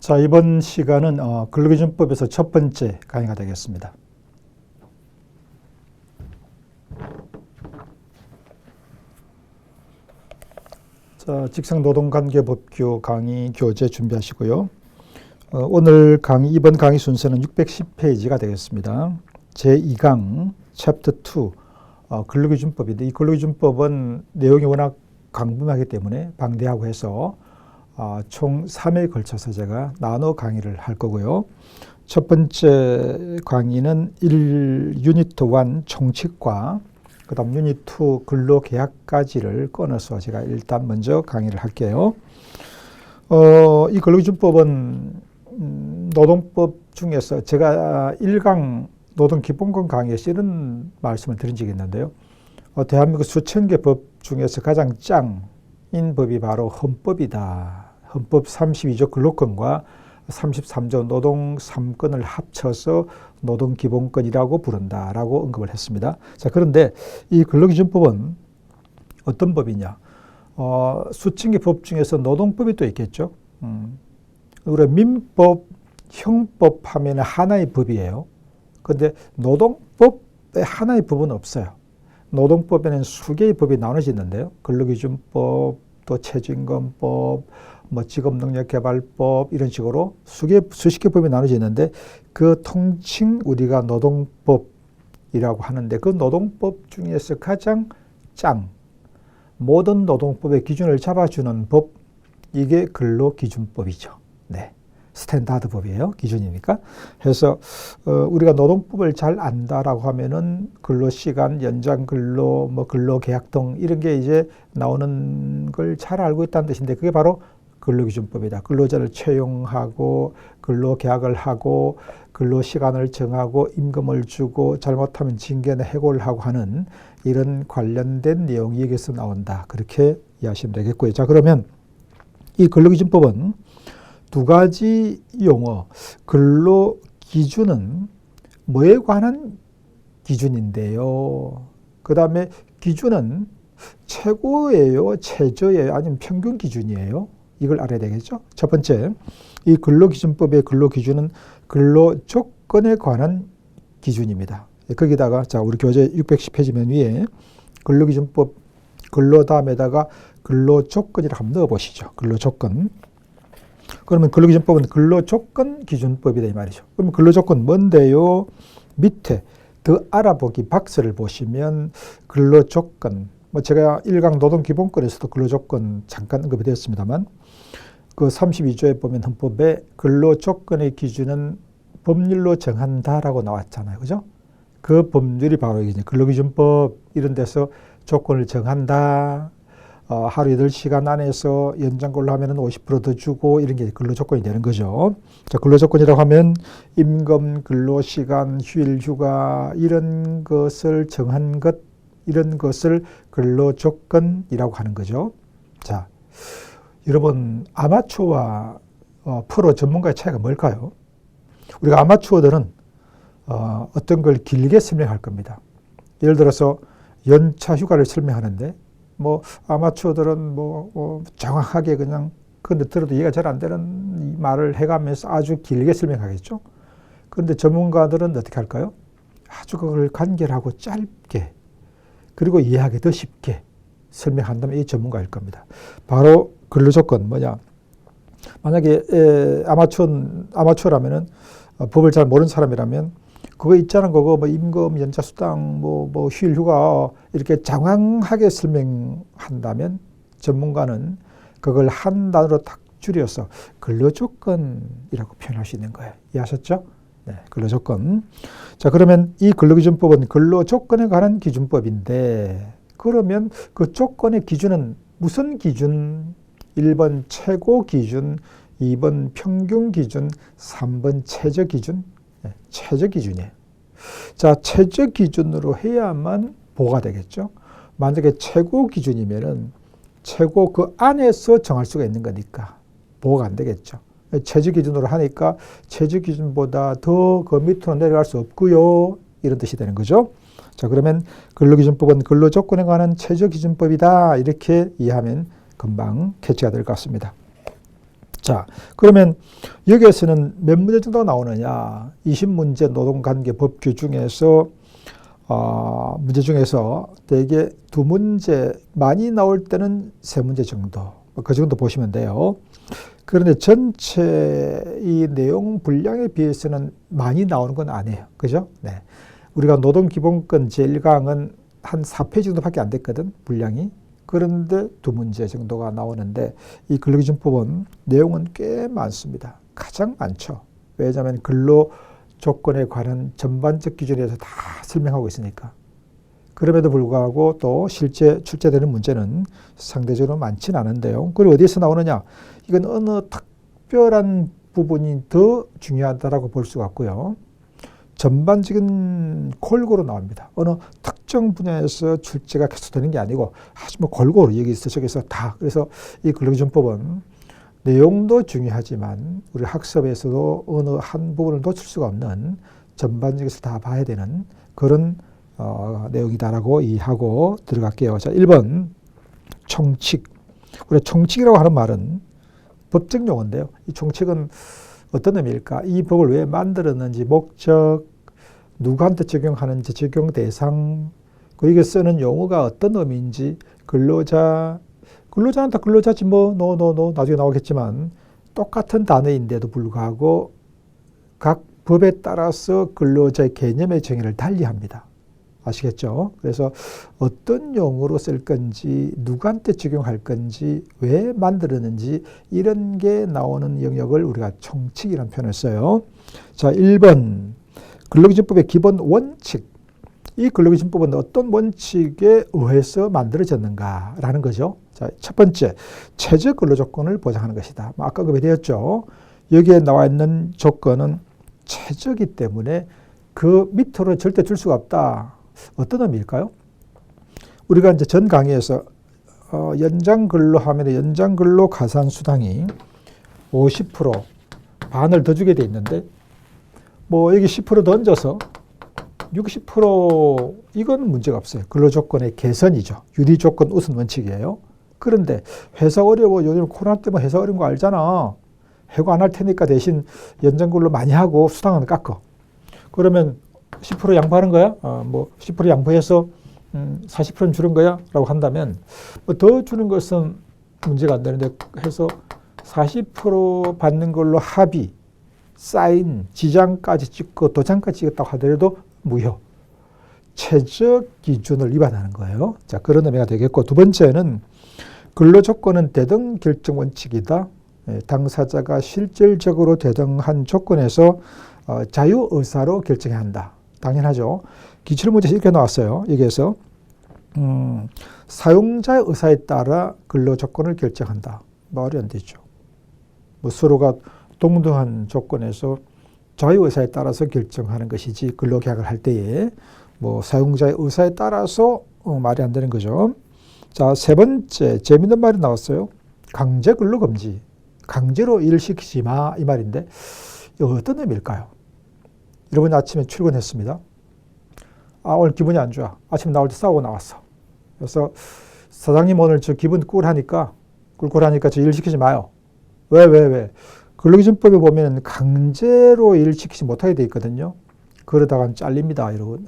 자, 이번 시간은 근로기준법에서 첫 번째 강의가 되겠습니다. 자, 직성노동관계법규 강의 교재 준비하시고요. 오늘 강의, 이번 강의 순서는 610페이지가 되겠습니다. 제2강, 챕터 2, 근로기준법인데, 이 근로기준법은 내용이 워낙 광범하기 때문에 방대하고 해서 총 3회에 걸쳐서 제가 나눠 강의를 할 거고요. 첫 번째 강의는 유니트 1 총칙과 그 다음 유니트 2 근로계약까지를 꺼내서 제가 일단 먼저 강의를 할게요. 이 근로기준법은 노동법 중에서 제가 1강 노동기본권 강의에서 이런 말씀을 드린 적이 있는데요. 대한민국 수천 개 법 중에서 가장 짱인 법이 바로 헌법이다. 헌법 32조 근로권과 33조 노동 3권을 합쳐서 노동기본권이라고 부른다라고 언급을 했습니다. 자, 그런데 이 근로기준법은 어떤 법이냐? 수천 개 법 중에서 노동법이 또 있겠죠. 우리 민법, 형법 하면 하나의 법이에요. 그런데 노동법에 하나의 법은 없어요. 노동법에는 수개의 법이 나눠지는데요. 근로기준법, 또 최저임금법, 직업능력개발법 이런 식으로 수십 개 법이 나눠지는데 그 통칭 우리가 노동법이라고 하는데 그 노동법 중에서 가장 모든 노동법의 기준을 잡아주는 법, 이게 근로기준법이죠. 네. 스탠다드 법이에요. 기준이니까. 그래서 우리가 노동법을 잘 안다라고 하면은 근로시간, 연장근로, 근로계약 등 이런 게 이제 나오는 걸 잘 알고 있다는 뜻인데 그게 바로 근로기준법이다. 근로자를 채용하고 근로계약을 하고 근로시간을 정하고 임금을 주고 잘못하면 징계나 해고를 하고 하는 이런 관련된 내용이 여기서 나온다. 그렇게 이해하시면 되겠고요. 자, 그러면 이 근로기준법은 두 가지 용어, 근로기준은 뭐에 관한 기준인데요. 그 다음에 기준은 최고예요, 최저예요, 아니면 평균 기준이에요. 이걸 알아야 되겠죠. 첫 번째, 이 근로기준법의 근로기준은 근로조건에 관한 기준입니다. 거기다가 자, 우리 교재 610페이지 맨 위에 근로기준법 근로 다음에다가 근로조건이라고 한번 넣어보시죠. 근로조건. 그러면 근로기준법은 근로조건 기준법이다 이 말이죠. 그럼 근로조건 뭔데요? 밑에 더 알아보기 박스를 보시면 근로조건, 제가 1강 노동기본권에서도 근로조건 잠깐 언급이 되었습니다만 그 32조에 보면 헌법에 근로조건의 기준은 법률로 정한다라고 나왔잖아요. 그죠? 그 법률이 바로 이제 근로기준법 이런 데서 조건을 정한다. 하루 8시간 안에서 연장근로 하면은 50% 더 주고 이런 게 근로조건이 되는 거죠. 자, 근로조건이라고 하면 임금, 근로시간, 휴일, 휴가 이런 것을 정한 것, 이런 것을 근로조건이라고 하는 거죠. 자, 여러분 아마추어와 프로 전문가의 차이가 뭘까요? 우리가 아마추어들은 어떤 걸 길게 설명할 겁니다. 예를 들어서 연차 휴가를 설명하는데 아마추어들은 정확하게 그냥 그런데 들어도 이해가 잘 안 되는 말을 해가면서 아주 길게 설명하겠죠. 그런데 전문가들은 어떻게 할까요? 아주 그걸 간결하고 짧게 그리고 이해하기 더 쉽게 설명한다면 이 전문가일 겁니다. 바로 근로조건 뭐냐? 만약에 아마추어라면은 법을 잘 모르는 사람이라면 그거 있자는 거고 임금, 연차수당, 휴일, 휴가 이렇게 장황하게 설명한다면 전문가는 그걸 한 단어로 딱 줄여서 근로조건이라고 표현할 수 있는 거예요. 이해하셨죠? 네, 근로조건. 자, 그러면 이 근로기준법은 근로조건에 관한 기준법인데 그러면 그 조건의 기준은 무슨 기준? 1번 최고 기준, 2번 평균 기준, 3번 최저 기준. 네, 최저 기준이에요. 자, 최저 기준으로 해야만 보호가 되겠죠. 만약에 최고 기준이면은 최고 그 안에서 정할 수가 있는 거니까 보호가 안 되겠죠. 최저 기준으로 하니까 최저 기준보다 더 그 밑으로 내려갈 수 없고요. 이런 뜻이 되는 거죠. 자, 그러면 근로기준법은 근로조건에 관한 최저 기준법이다. 이렇게 이해하면 금방 캐치가 될 것 같습니다. 자, 그러면 여기에서는 몇 문제 정도 나오느냐? 20문제 노동관계법 규중에서 문제 중에서 대개 2문제, 많이 나올 때는 3문제 정도, 그 정도 보시면 돼요. 그런데 전체 이 내용 분량에 비해서는 많이 나오는 건 아니에요. 그죠? 네. 우리가 노동기본권 제1강은 한 4페이지 정도밖에 안 됐거든, 분량이. 그런데 2문제 정도가 나오는데 이 근로기준법은 내용은 꽤 많습니다. 가장 많죠. 왜냐하면 근로조건에 관한 전반적 기준에 대해서 다 설명하고 있으니까. 그럼에도 불구하고 또 실제 출제되는 문제는 상대적으로 많지는 않은데요. 그리고 어디에서 나오느냐? 이건 어느 특별한 부분이 더 중요하다고 볼 수가 없고요. 전반적인 골고루 나옵니다. 어느 특정 분야에서 출제가 계속되는 게 아니고 아주 뭐 골고루 여기서 저기서 다. 그래서 이 근로기준법은 내용도 중요하지만 우리 학습에서도 어느 한 부분을 놓칠 수가 없는 전반적에서 다 봐야 되는 그런 내용이다라고 이해하고 들어갈게요. 자, 1번 총칙. 우리 총칙이라고 하는 말은 법적 용어인데요. 이 총칙은 어떤 의미일까? 이 법을 왜 만들었는지, 목적, 누구한테 적용하는지, 적용 대상, 이게 쓰는 용어가 어떤 의미인지, 근로자는 다 근로자지 뭐, 나중에 나오겠지만 똑같은 단어인데도 불구하고 각 법에 따라서 근로자의 개념의 정의를 달리합니다. 아시겠죠? 그래서 어떤 용어로 쓸 건지, 누구한테 적용할 건지, 왜 만들었는지 이런 게 나오는 영역을 우리가 총칙이라는 표현을 써요. 자, 1번 근로기준법의 기본 원칙. 이 근로기준법은 어떤 원칙에 의해서 만들어졌는가라는 거죠. 자, 첫 번째, 최저 근로조건을 보장하는 것이다. 아까 그 되었죠. 여기에 나와 있는 조건은 최저이기 때문에 그 밑으로 절대 줄 수가 없다. 어떤 의미일까요? 우리가 이제 전 강의에서 연장근로 하면 연장근로 가산수당이 50% 반을 더 주게 돼 있는데 뭐 여기 10% 더 얹어서 60% 이건 문제가 없어요. 근로조건의 개선이죠. 유리조건 우선 원칙이에요. 그런데 회사 어려워. 요즘 코로나 때문에 회사 어려운 거 알잖아. 해고 안 할 테니까 대신 연장근로 많이 하고 수당은 깎어. 그러면 10% 양보하는 거야? 뭐 10% 양보해서 40%는 주는 거야? 라고 한다면 뭐 더 주는 것은 문제가 안 되는데 해서 40% 받는 걸로 합의, 사인, 지장까지 찍고 도장까지 찍었다고 하더라도 무효. 최저 기준을 위반하는 거예요. 자, 그런 의미가 되겠고, 두 번째는 근로조건은 대등 결정 원칙이다. 당사자가 실질적으로 대등한 조건에서 자유의사로 결정해야 한다. 당연하죠. 기출문제 이렇게 나왔어요. 여기에서 사용자의 의사에 따라 근로조건을 결정한다. 말이 안 되죠. 뭐 서로가 동등한 조건에서 자유의사에 따라서 결정하는 것이지 근로계약을 할 때에 뭐 사용자의 의사에 따라서 말이 안 되는 거죠. 자, 세 번째 재미있는 말이 나왔어요. 강제 근로금지. 강제로 일을 시키지 마 이 말인데 이거 어떤 의미일까요? 여러분 아침에 출근했습니다. 오늘 기분이 안 좋아. 아침에 나올 때 싸우고 나왔어. 그래서 사장님 오늘 저 기분 꿀하니까 저 일 시키지 마요. 왜? 근로기준법에 보면 강제로 일 시키지 못하게 돼 있거든요. 그러다가 잘립니다, 여러분.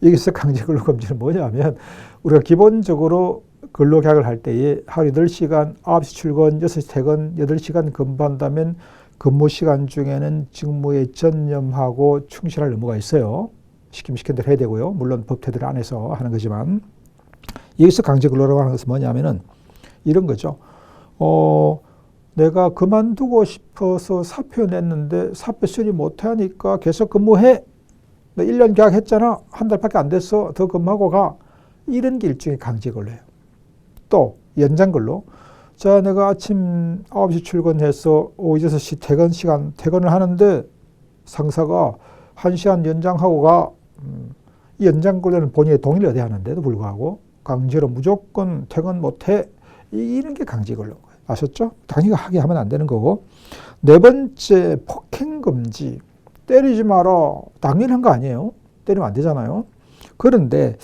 여기서 강제 근로금지는 뭐냐면 우리가 기본적으로 근로계약을 할 때에 하루 8시간, 9시 출근, 6시 퇴근, 8시간 근무한다면 근무 시간 중에는 직무에 전념하고 충실할 의무가 있어요. 시키는 대로 해야 되고요. 물론 법태들 안에서 하는 거지만 여기서 강제 근로라고 하는 것은 뭐냐면은 이런 거죠. 내가 그만두고 싶어서 사표 냈는데 사표 처리 못하니까 계속 근무해. 나 1년 계약했잖아. 한 달밖에 안 됐어. 더 근무하고 가. 이런 게 일종의 강제 근로예요. 또 연장 근로. 자, 내가 아침 9시 출근해서 오후 6시 퇴근을 하는데 상사가 1시간 연장하고 가. 이 연장 근로는 본인의 동의를 얻어야 하는데도 불구하고 강제로 무조건 퇴근 못해. 이런 게 강제 근로인 거예요. 아셨죠? 당연히 하게 하면 안 되는 거고. 네 번째, 폭행금지. 때리지 마라. 당연한 거 아니에요. 때리면 안 되잖아요. 그런데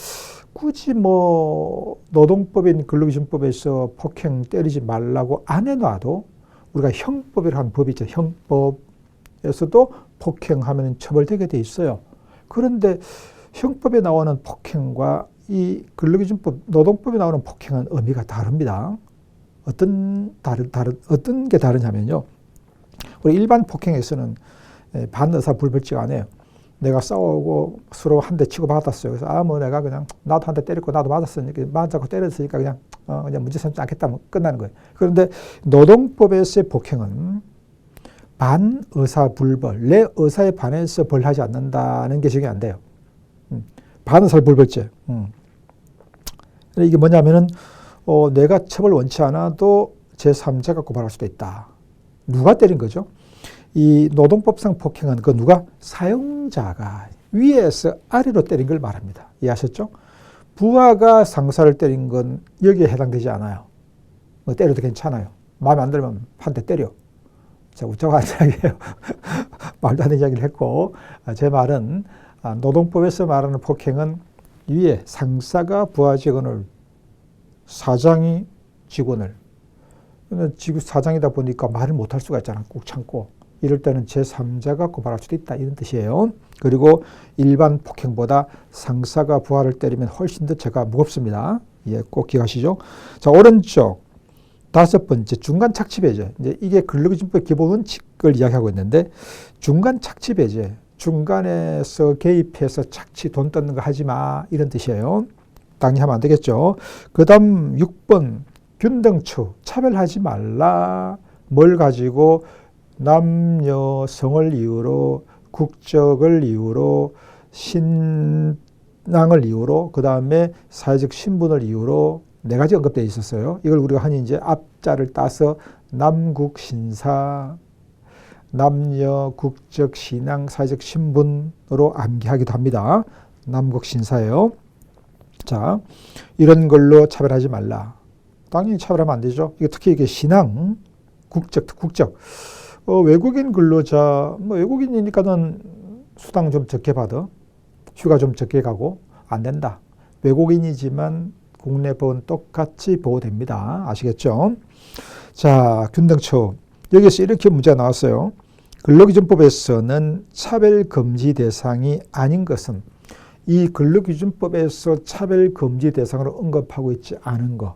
굳이 뭐 노동법인 근로기준법에서 폭행 때리지 말라고 안 해놔도 우리가 형법이라는 법이 있죠. 형법에서도 폭행하면 처벌되게 돼 있어요. 그런데 형법에 나오는 폭행과 이 근로기준법, 노동법에 나오는 폭행은 의미가 다릅니다. 어떤 게 다르냐면요. 우리 일반 폭행에서는 반의사불벌지가 안 해요. 내가 싸우고 서로 한 대 치고 받았어요. 그래서 뭐 내가 그냥 나도 한 대 때렸고 나도 맞았으니까 맞았고 때렸으니까 그냥 문제 삼지 않겠다 뭐 끝나는 거예요. 그런데 노동법에서의 폭행은 반의사불벌, 내 의사에 반해서 벌하지 않는다는 게 적용이 안 돼요. 반의사불벌죄. 이게 뭐냐면은 내가 처벌 원치 않아도 제3자가 고발할 수도 있다. 누가 때린 거죠? 이 노동법상 폭행은 그 누가 사용자가 위에서 아래로 때린 걸 말합니다. 이해하셨죠? 부하가 상사를 때린 건 여기에 해당되지 않아요. 뭐 때려도 괜찮아요. 마음에 안 들면 한 대 때려. 자, 우짜가 이야기예요. 말도 안 되는 이야기를 했고, 제 말은 노동법에서 말하는 폭행은 위에 상사가 부하 직원을, 사장이 직원을, 지금 사장이다 보니까 말을 못할 수가 있잖아. 꾹 참고. 이럴 때는 제3자가 고발할 수도 있다. 이런 뜻이에요. 그리고 일반 폭행보다 상사가 부하를 때리면 훨씬 더 죄가 무겁습니다. 예, 꼭 기억하시죠. 자, 오른쪽 5번째 중간 착취배제. 이제 이게 근로기준법 기본 원칙을 이야기하고 있는데 중간 착취배제. 중간에서 개입해서 착취 돈 뜯는 거 하지 마. 이런 뜻이에요. 당연히 하면 안 되겠죠. 그 다음 6번 균등처. 차별하지 말라. 뭘 가지고 남녀 성을 이유로, 국적을 이유로, 신앙을 이유로, 그 다음에 사회적 신분을 이유로 4가지 언급되어 있었어요. 이걸 우리가 흔히 이제 앞자를 따서 남국신사, 남녀, 국적, 신앙, 사회적 신분으로 암기하기도 합니다. 남국신사예요. 자, 이런 걸로 차별하지 말라. 당연히 차별하면 안 되죠. 특히 이게 신앙, 국적. 외국인 근로자, 외국인이니까는 수당 좀 적게 받아. 휴가 좀 적게 가고 안 된다. 외국인이지만 국내 법은 똑같이 보호됩니다. 아시겠죠? 자, 균등처. 여기서 이렇게 문제가 나왔어요. 근로기준법에서는 차별금지 대상이 아닌 것은 이 근로기준법에서 차별금지 대상으로 언급하고 있지 않은 것.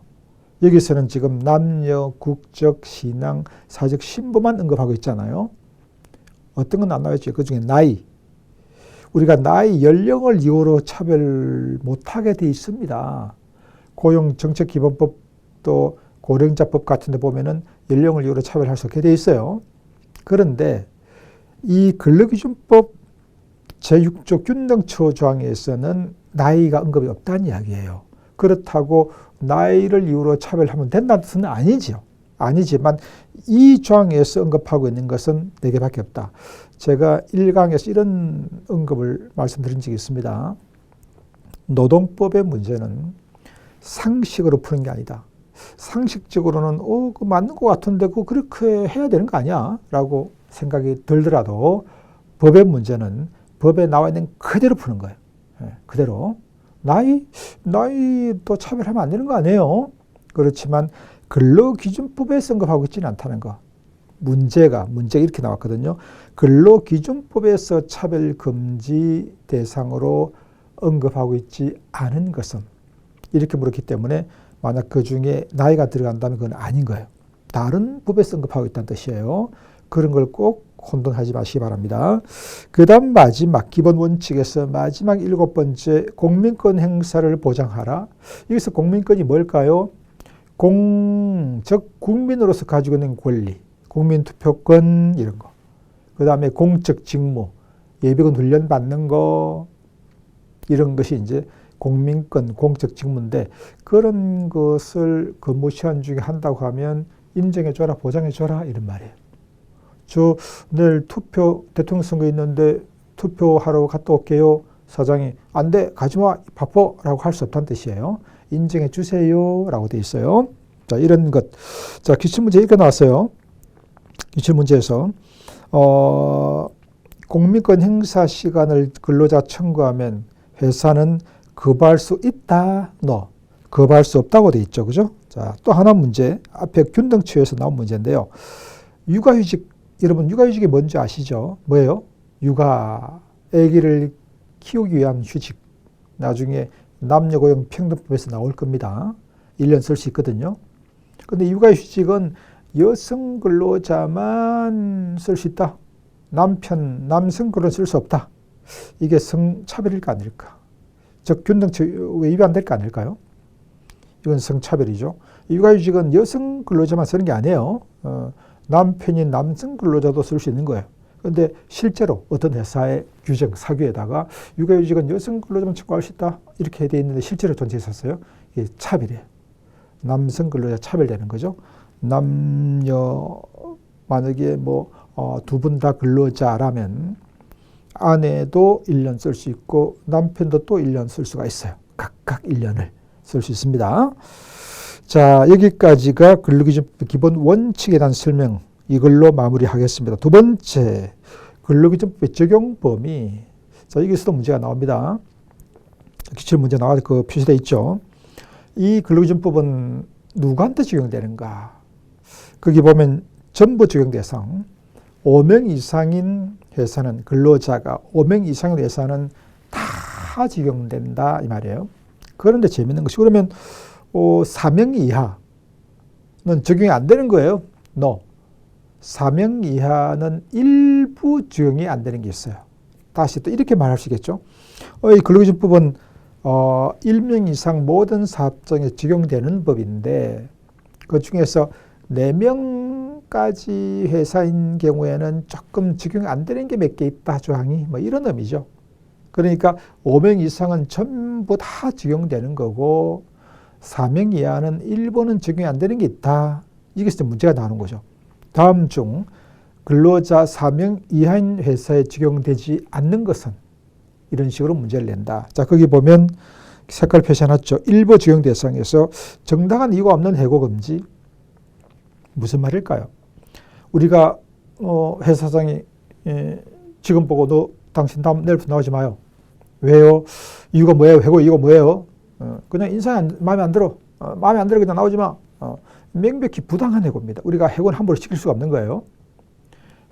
여기서는 지금 남녀, 국적, 신앙, 사회적 신분만 언급하고 있잖아요. 어떤 건 안 나와있죠. 그중에 나이. 우리가 나이, 연령을 이유로 차별 못하게 돼 있습니다. 고용정책기본법도 고령자법 같은 데 보면은 연령을 이유로 차별할 수 없게 돼 있어요. 그런데 이 근로기준법 제6조 균등처 조항에서는 나이가 언급이 없다는 이야기예요. 그렇다고 나이를 이유로 차별하면 된다는 뜻은 아니죠. 아니지만 이 조항에서 언급하고 있는 것은 4개밖에 없다. 제가 1강에서 이런 언급을 말씀드린 적이 있습니다. 노동법의 문제는 상식으로 푸는 게 아니다. 상식적으로는 그거 맞는 것 같은데 그거 그렇게 해야 되는 거 아니야? 라고 생각이 들더라도 법의 문제는 법에 나와 있는 그대로 푸는 거예요. 그대로. 나이도 차별하면 안 되는 거 아니에요? 그렇지만 근로기준법에 언급하고 있지는 않다는 거. 문제가 이렇게 나왔거든요. 근로기준법에서 차별금지 대상으로 언급하고 있지 않은 것은 이렇게 물었기 때문에 만약 그 중에 나이가 들어간다면 그건 아닌 거예요. 다른 법에서 언급하고 있다는 뜻이에요. 그런 걸 꼭 혼돈하지 마시기 바랍니다. 그 다음 마지막 기본 원칙에서 마지막 7번째 공민권 행사를 보장하라. 여기서 공민권이 뭘까요? 즉 국민으로서 가지고 있는 권리, 국민투표권 이런 거. 그 다음에 공적 직무, 예비군 훈련 받는 거 이런 것이 이제 공민권, 공적 직무인데 그런 것을 근무 시간 중에 한다고 하면 인정해줘라, 보장해줘라 이런 말이에요. 내일 대통령 선거 있는데 투표하러 갔다 올게요. 사장이 안 돼, 가지마, 바빠라고 할 수 없다는 뜻이에요. 인정해 주세요 라고 돼 있어요. 자, 이런 것. 자, 기출문제 이렇게 나왔어요. 기출문제에서 공민권 행사 시간을 근로자 청구하면 회사는 거부할 수 있다. 거부할 수 없다고 돼 있죠. 그죠? 자, 또 하나 문제. 앞에 균등처에서 나온 문제인데요. 육아휴직, 여러분 육아휴직이 뭔지 아시죠? 뭐예요? 육아, 아기를 키우기 위한 휴직. 나중에 남녀고용 평등법에서 나올 겁니다. 1년 쓸 수 있거든요. 근데 육아휴직은 여성 근로자만 쓸 수 있다. 남성 근로자 쓸 수 없다. 이게 성차별일까 아닐까? 즉 균등치 위반될까 아닐까요? 이건 성차별이죠. 육아휴직은 여성 근로자만 쓰는 게 아니에요. 남편인 남성 근로자도 쓸 수 있는 거예요. 그런데 실제로 어떤 회사의 규정, 사규에다가 육아휴직은 여성 근로자만 청구할 수 있다 이렇게 되어 있는데 실제로 존재했었어요. 이게 차별이에요. 남성 근로자 차별되는 거죠. 남녀 만약에 뭐 두 분 다 근로자라면 아내도 1년 쓸 수 있고 남편도 또 1년 쓸 수가 있어요. 각각 1년을 쓸 수 있습니다. 자, 여기까지가 근로기준법 기본 원칙에 대한 설명, 이걸로 마무리하겠습니다. 두 번째, 근로기준법의 적용 범위. 자, 여기서도 문제가 나옵니다. 기출 문제 나와 그 표시되어 있죠. 이 근로기준법은 누구한테 적용되는가? 거기 보면 전부 적용 대상, 5명 이상인 회사는, 근로자가 5명 이상인 회사는 다 적용된다 이 말이에요. 그런데 재밌는 것이, 그러면 4명 이하는 적용이 안 되는 거예요. No. 4명 이하는 일부 적용이 안 되는 게 있어요. 다시 또 이렇게 말할 수 있겠죠. 이 근로기준법은 1명 이상 모든 사업장에 적용되는 법인데 그 중에서 4명까지 회사인 경우에는 조금 적용이 안 되는 게 몇 개 있다 조항이, 뭐 이런 의미죠. 그러니까 5명 이상은 전부 다 적용되는 거고 4명 이하는 일부는 적용이 안 되는 게 있다. 이게 진짜 문제가 나오는 거죠. 다음 중 근로자 4명 이하인 회사에 적용되지 않는 것은, 이런 식으로 문제를 낸다. 자, 거기 보면 색깔 표시해놨죠. 일부 적용 대상에서 정당한 이유가 없는 해고 금지. 무슨 말일까요? 우리가 회사장이 지금 보고 너 당신 다음 내일부터 나오지 마요. 왜요? 이유가 뭐예요? 해고 이유가 뭐예요? 그냥 인상이 마음에 안 들어. 마음에 안 들어 그냥 나오지 마. 명백히 부당한 해고입니다. 우리가 해고는 함부로 시킬 수가 없는 거예요.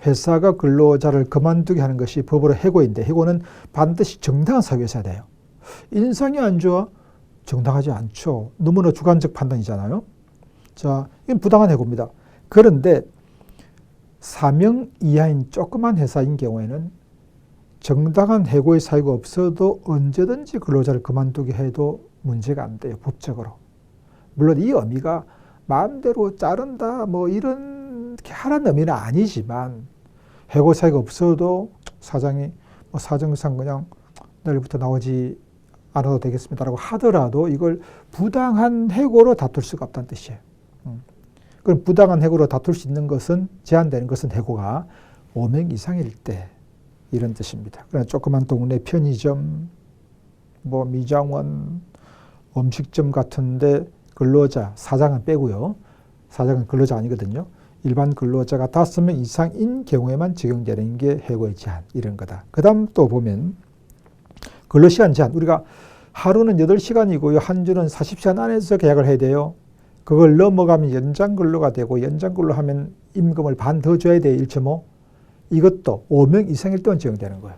회사가 근로자를 그만두게 하는 것이 법으로 해고인데 해고는 반드시 정당한 사유가 있어야 돼요. 인상이 안 좋아? 정당하지 않죠. 너무나 주관적 판단이잖아요. 자, 이건 부당한 해고입니다. 그런데 4명 이하인 조그만 회사인 경우에는 정당한 해고의 사유가 없어도 언제든지 근로자를 그만두게 해도 문제가 안 돼요. 법적으로. 물론 이 의미가 마음대로 자른다 뭐 이런 하라는 의미는 아니지만 해고 사유가 없어도 사장이 뭐 사정상 그냥 내일부터 나오지 않아도 되겠습니다라고 하더라도 이걸 부당한 해고로 다툴 수가 없다는 뜻이에요. 그럼 부당한 해고로 다툴 수 있는 것은, 제한되는 것은 해고가 5명 이상일 때 이런 뜻입니다. 그러나 조그만 동네 편의점, 뭐 미장원, 음식점 같은데 근로자, 사장은 빼고요. 사장은 근로자 아니거든요. 일반 근로자가 5명 이상인 경우에만 적용되는 게 해고의 제한, 이런 거다. 그 다음 또 보면 근로시간 제한. 우리가 하루는 8시간이고요. 한 주는 40시간 안에서 계약을 해야 돼요. 그걸 넘어가면 연장 근로가 되고, 연장 근로 하면 임금을 반 더 줘야 돼요. 1.5. 이것도 5명 이상일 때만 적용되는 거예요.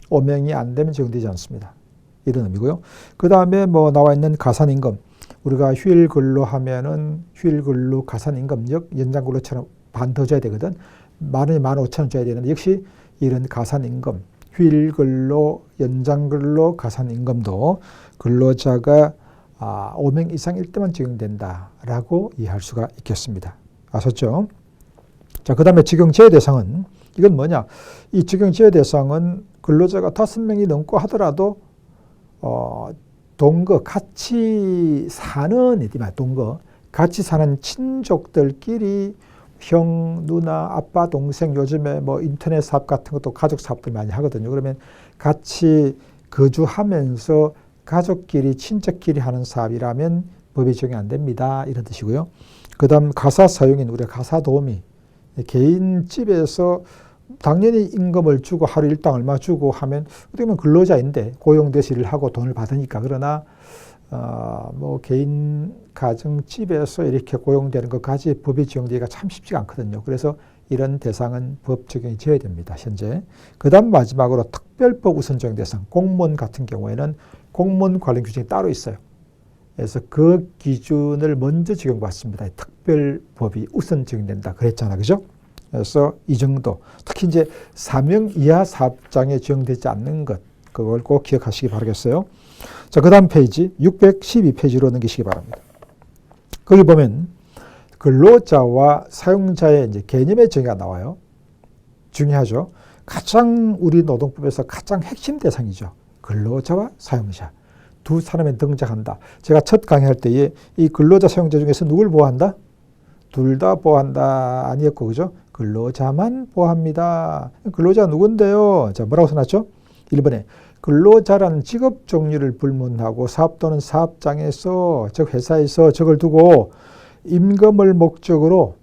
5명이 안 되면 적용되지 않습니다. 이런 의미고요. 그 다음에 뭐 나와 있는 가산임금. 우리가 휴일 근로 하면은 휴일 근로 가산임금역 연장 근로처럼 반 더 줘야 되거든. 10,000원이 15,000원 줘야 되는데 역시 이런 가산임금, 휴일 근로, 연장 근로, 가산임금도 근로자가 5명 이상일 때만 적용된다라고 이해할 수가 있겠습니다. 아셨죠? 자, 그 다음에 적용 제외 대상은, 이건 뭐냐? 이 적용 제외 대상은 근로자가 5명이 넘고 하더라도 동거, 같이 사는, 동거, 같이 사는 친족들끼리 형, 누나, 아빠, 동생, 요즘에 뭐 인터넷 사업 같은 것도 가족 사업들 많이 하거든요. 그러면 같이 거주하면서 가족끼리, 친척끼리 하는 사업이라면 법이 적용 안 됩니다. 이런 뜻이고요. 그 다음 가사 사용인, 우리가 가사 도우미, 개인 집에서 당연히 임금을 주고 하루 일당 얼마 주고 하면 어떻게 보면 근로자인데 고용돼서 일을 하고 돈을 받으니까. 그러나 뭐 개인 가정집에서 이렇게 고용되는 것까지 법이 적용되기가 참 쉽지가 않거든요. 그래서 이런 대상은 법 적용이 되어야 됩니다. 현재. 그 다음 마지막으로 특별법 우선 적용 대상, 공무원 같은 경우에는 공무원 관련 규정이 따로 있어요. 그래서 그 기준을 먼저 적용받습니다. 특별법이 우선 적용된다. 그랬잖아. 그죠? 그래서 이 정도. 특히 이제 사명 이하 사업장에 적용되지 않는 것. 그걸 꼭 기억하시기 바라겠어요. 자, 그 다음 페이지 612페이지로 넘기시기 바랍니다. 거기 보면 근로자와 사용자의 이제 개념의 정의가 나와요. 중요하죠. 가장 우리 노동법에서 가장 핵심 대상이죠. 근로자와 사용자. 두 사람이 등장한다. 제가 첫 강의할 때에 이 근로자 사용자 중에서 누굴 보호한다? 둘 다 보호한다 아니었고, 그죠? 근로자만 보호합니다. 근로자가 누군데요? 자, 뭐라고 써놨죠? 1번에 근로자라는 직업 종류를 불문하고 사업 또는 사업장에서, 즉 회사에서 적을 두고 임금을 목적으로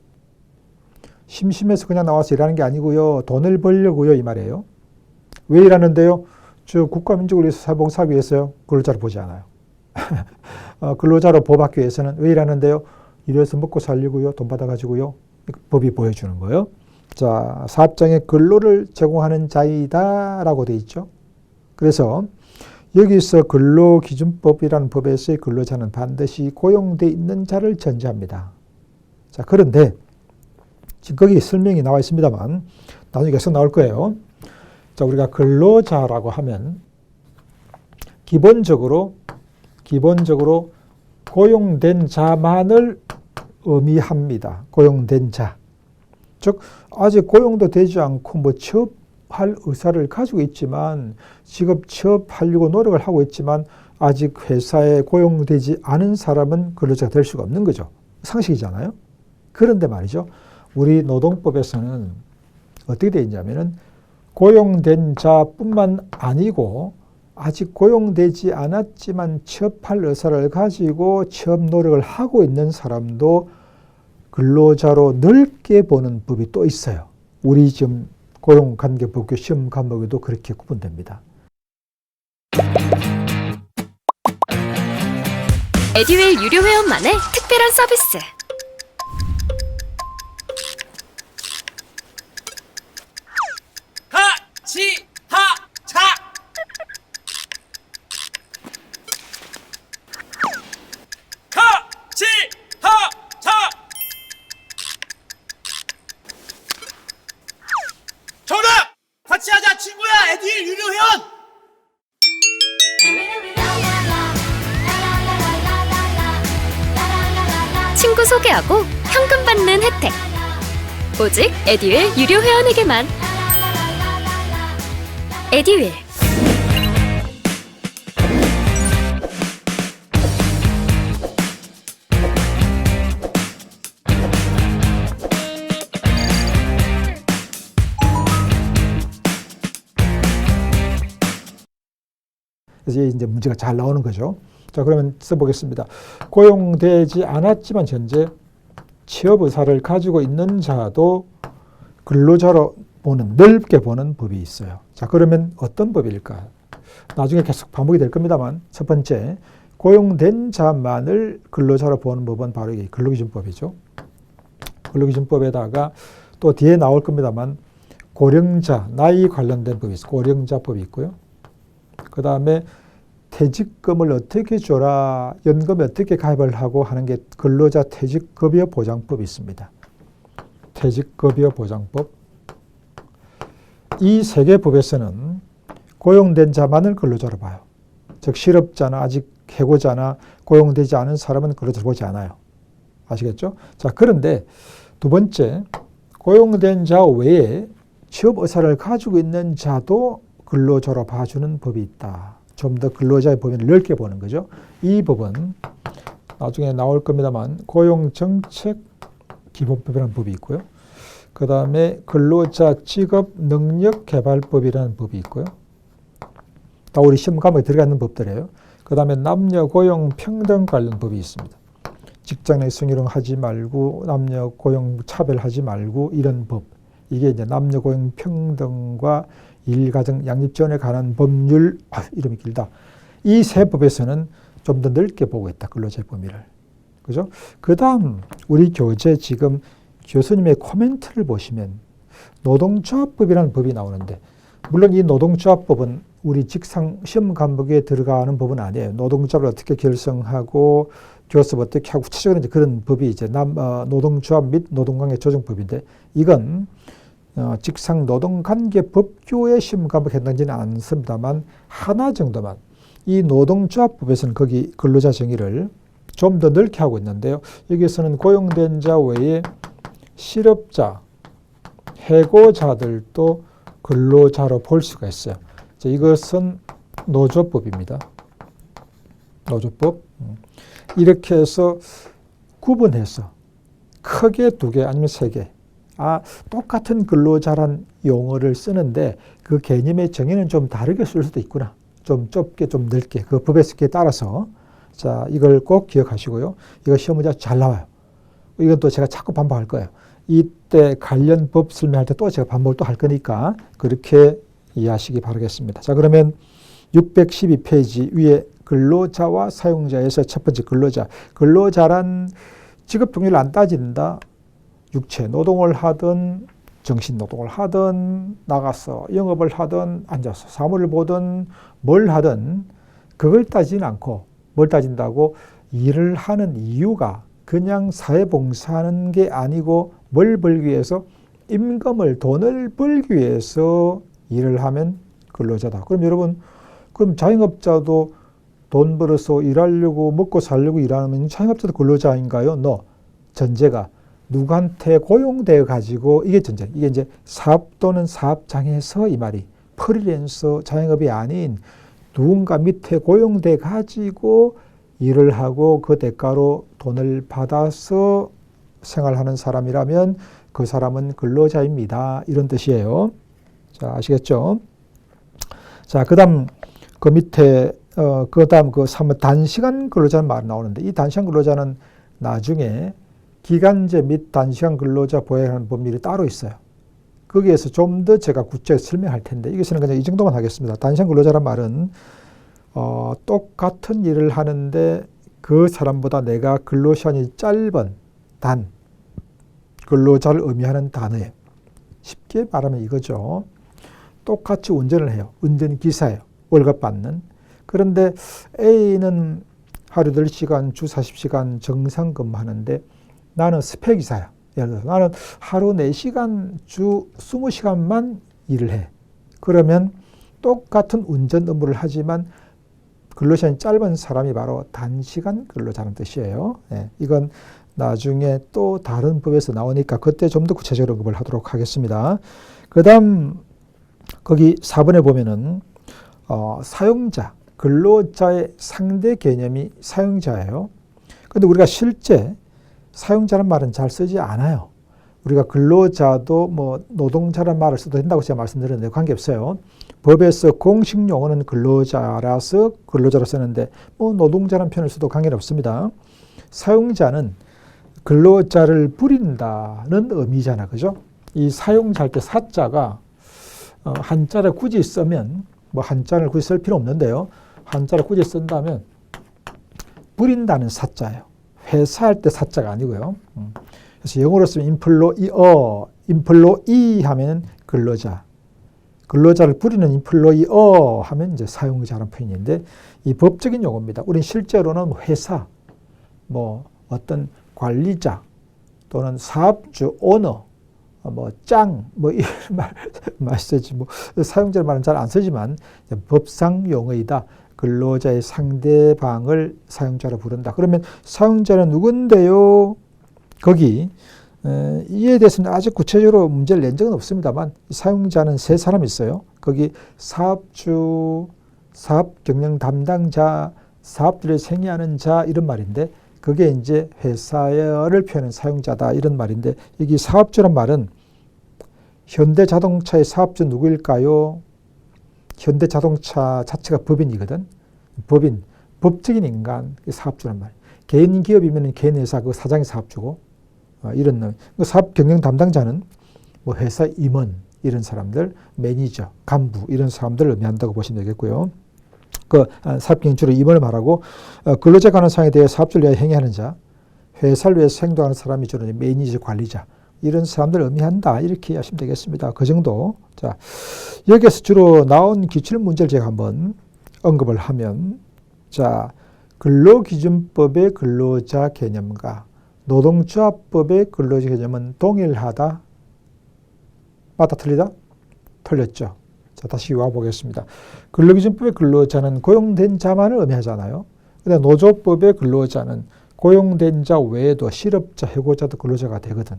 심심해서 그냥 나와서 일하는 게 아니고요. 돈을 벌려고요. 이 말이에요. 왜 일하는데요? 저 국가 민족을 위해서 사회봉사하기 위해서요. 근로자를 보지 않아요. 근로자로 보호받기 위해서는 왜 일하는데요? 일해서 먹고 살려고요. 돈 받아가지고요. 법이 보여주는 거예요. 자, 사업장에 근로를 제공하는 자이다라고 돼 있죠. 그래서 여기서 근로기준법이라는 법에서의 근로자는 반드시 고용돼 있는 자를 전제합니다. 자, 그런데 지금 거기 설명이 나와 있습니다만 나중에 계속 나올 거예요. 자, 우리가 근로자라고 하면 기본적으로 고용된 자만을 의미합니다. 고용된 자. 즉 아직 고용도 되지 않고 뭐 취업할 의사를 가지고 있지만 직업 취업하려고 노력을 하고 있지만 아직 회사에 고용되지 않은 사람은 근로자가 될 수가 없는 거죠. 상식이잖아요. 그런데 말이죠. 우리 노동법에서는 어떻게 되어 있냐면은 고용된 자뿐만 아니고 아직 고용되지 않았지만 취업할 의사를 가지고 취업 노력을 하고 있는 사람도 근로자로 넓게 보는 법이 또 있어요. 우리 지금 고용관계법규 시험 과목에도 그렇게 구분됩니다. 에듀윌 유료 회원만의 특별한 서비스. 하치하차 하치하차 정답! 같이 하자 친구야 에듀윌 유료 회원! 친구 소개하고 현금 받는 혜택. 오직 에듀윌 유료 회원에게만. 에듀윌. 그래서 이제 문제가 잘 나오는 거죠. 자, 그러면 써보겠습니다. 고용되지 않았지만 현재 취업 의사를 가지고 있는 자도 근로자로 보는, 넓게 보는 법이 있어요. 자, 그러면 어떤 법일까? 나중에 계속 반복이 될 겁니다만, 첫 번째, 고용된 자만을 근로자로 보는 법은 바로 이 근로기준법이죠. 근로기준법에다가 또 뒤에 나올 겁니다만, 고령자, 나이 관련된 법이 있어요. 고령자법이 있고요. 그 다음에 퇴직금을 어떻게 줘라, 연금에 어떻게 가입을 하고 하는 게 근로자 퇴직급여 보장법이 있습니다. 퇴직급여 보장법. 이 세 개 법에서는 고용된 자만을 근로자로 봐요. 즉 실업자나 아직 해고자나 고용되지 않은 사람은 근로자로 보지 않아요. 아시겠죠? 자, 그런데 두 번째, 고용된 자 외에 취업 의사를 가지고 있는 자도 근로자로 봐주는 법이 있다. 좀 더 근로자의 범위를 넓게 보는 거죠. 이 법은 나중에 나올 겁니다만 고용정책기본법이라는 법이 있고요. 그 다음에 근로자 직업 능력 개발법이라는 법이 있고요. 다 우리 시험 과목에 들어가 있는 법들이에요. 그 다음에 남녀 고용 평등 관련 법이 있습니다. 직장 내 성희롱 하지 말고 남녀 고용 차별하지 말고 이런 법. 이게 이제 남녀 고용 평등과 일가정 양립 지원에 관한 법률, 이름이 길다. 이 세 법에서는 좀 더 넓게 보고 있다. 근로자의 범위를. 그죠? 그 다음 우리 교재 지금 교수님의 코멘트를 보시면 노동조합법이라는 법이 나오는데, 물론 이 노동조합법은 우리 직상 시험 과목에 들어가는 법은 아니에요. 노동조합을 어떻게 결성하고 교섭 어떻게 하고 구체적으로 이제 그런 법이 이제 노동조합 및 노동관계 조정법인데, 이건 직상 노동관계 법규의 시험 과목에 해당되지는 않습니다만 하나 정도만 이 노동조합법에서는 거기 근로자 정의를 좀 더 넓게 하고 있는데요. 여기서는 고용된 자 외에 실업자, 해고자들도 근로자로 볼 수가 있어요. 자, 이것은 노조법입니다. 노조법. 이렇게 해서 구분해서 크게 2개 아니면 3개. 똑같은 근로자란 용어를 쓰는데 그 개념의 정의는 좀 다르게 쓸 수도 있구나. 좀 좁게 좀 넓게 그 법의 습기에 따라서. 자, 이걸 꼭 기억하시고요. 이거 시험 문제 잘 나와요. 이건 또 제가 자꾸 반복할 거예요. 이때 관련 법 설명할 때 또 제가 반복을 또 할 거니까 그렇게 이해하시기 바라겠습니다. 자, 그러면 612페이지 위에 근로자와 사용자에서 첫 번째 근로자. 근로자란 직업 종류를 안 따진다. 육체 노동을 하든 정신 노동을 하든 나가서 영업을 하든 앉아서 사무를 보든 뭘 하든 그걸 따지진 않고, 뭘 따진다고? 일을 하는 이유가 그냥 사회봉사하는 게 아니고 뭘 벌기 위해서, 임금을 돈을 벌기 위해서 일을 하면 근로자다. 그럼 여러분, 그럼 자영업자도 돈 벌어서 일하려고 먹고 살려고 일하면 자영업자도 근로자인가요? 전제가 누구한테 고용되어 가지고, 이게 전제. 이게 이제 사업 또는 사업장에서, 이 말이 프리랜서 자영업이 아닌 누군가 밑에 고용돼 가지고 일을 하고 그 대가로 돈을 받아서 생활하는 사람이라면 그 사람은 근로자입니다. 이런 뜻이에요. 자, 아시겠죠? 자, 그 다음 그 밑에 그 다음 그 3번 단시간 근로자는 말이 나오는데, 이 단시간 근로자는 나중에 기간제 및 단시간 근로자 보행하는 법률이 따로 있어요. 거기에서 좀 더 제가 구체적으로 설명할 텐데, 이것은 그냥 이 정도만 하겠습니다. 단시간 근로자란 말은 똑같은 일을 하는데 그 사람보다 내가 근로시간이 짧은 단 근로자를 의미하는 단어예요. 쉽게 말하면 이거죠. 똑같이 운전을 해요. 운전기사예요. 월급 받는. 그런데 A는 하루 10시간, 주 40시간 정상 근무하는데 나는 스펙기사야. 예를 들어서 나는 하루 4시간, 주 20시간만 일을 해. 그러면 똑같은 운전 업무를 하지만 근로시간이 짧은 사람이 바로 단시간 근로자는 뜻이에요. 네, 이건 나중에 또 다른 법에서 나오니까 그때 좀 더 구체적으로 언급을 하도록 하겠습니다. 그 다음 거기 4번에 보면은 사용자, 근로자의 상대 개념이 사용자예요. 그런데 우리가 실제 사용자라는 말은 잘 쓰지 않아요. 우리가 근로자도 뭐 노동자라는 말을 써도 된다고 제가 말씀드렸는데 관계없어요. 법에서 공식 용어는 근로자라서 근로자로 쓰는데 뭐 노동자라는 표현을 써도 관계는 없습니다. 사용자는 근로자를 부린다는 의미잖아. 그죠? 이 사용자 할 때 사자가 한자를 굳이 쓰면 뭐 한자를 굳이 쓸 필요 없는데요. 한자를 굳이 쓴다면 부린다는 사자예요. 회사할 때 사자가 아니고요. 그래서 영어로 쓰면 인플로이 하면 근로자. 근로자를 부리는 인플로이어 하면 이제 사용자라는 표현인데, 이 법적인 용어입니다. 우리는 실제로는 회사, 뭐 어떤 관리자 또는 사업주, 오너, 뭐 짱, 뭐 이런 말 쓰지, 뭐 사용자 말은 잘 안 쓰지만 법상 용어이다. 근로자의 상대방을 사용자로 부른다. 그러면 사용자는 누군데요? 거기 이에 대해서는 아직 구체적으로 문제를 낸 적은 없습니다만 사용자는 3사람이 있어요. 거기 사업주, 사업 경영 담당자, 사업들을 생의하는 자 이런 말인데, 그게 이제 회사를 표현하는 사용자다 이런 말인데, 여기 사업주란 말은 현대자동차의 사업주 누구일까요? 현대자동차 자체가 법인이거든. 법인, 법적인 인간, 사업주란 말이에요. 개인 기업이면 개인 회사 그 사장이 사업주고, 이런 놈. 사업 경영 담당자는 뭐 회사 임원 이런 사람들, 매니저, 간부 이런 사람들을 의미한다고 보시면 되겠고요. 사업경영주로 임원을 말하고 근로자 관한 사항에 대해 사업주를 위하여 행위하는 자, 회사를 위해서 행동하는 사람이 주로 매니저, 관리자 이런 사람들을 의미한다. 이렇게 이해하시면 되겠습니다. 그 정도. 자, 여기에서 주로 나온 기출 문제를 제가 한번 언급을 하면 자, 근로기준법의 근로자 개념과 노동조합법의 근로자 개념은 동일하다. 맞다 틀리다? 틀렸죠. 자, 다시 와보겠습니다. 근로기준법의 근로자는 고용된 자만을 의미하잖아요. 근데 노조법의 근로자는 고용된 자 외에도 실업자, 해고자도 근로자가 되거든.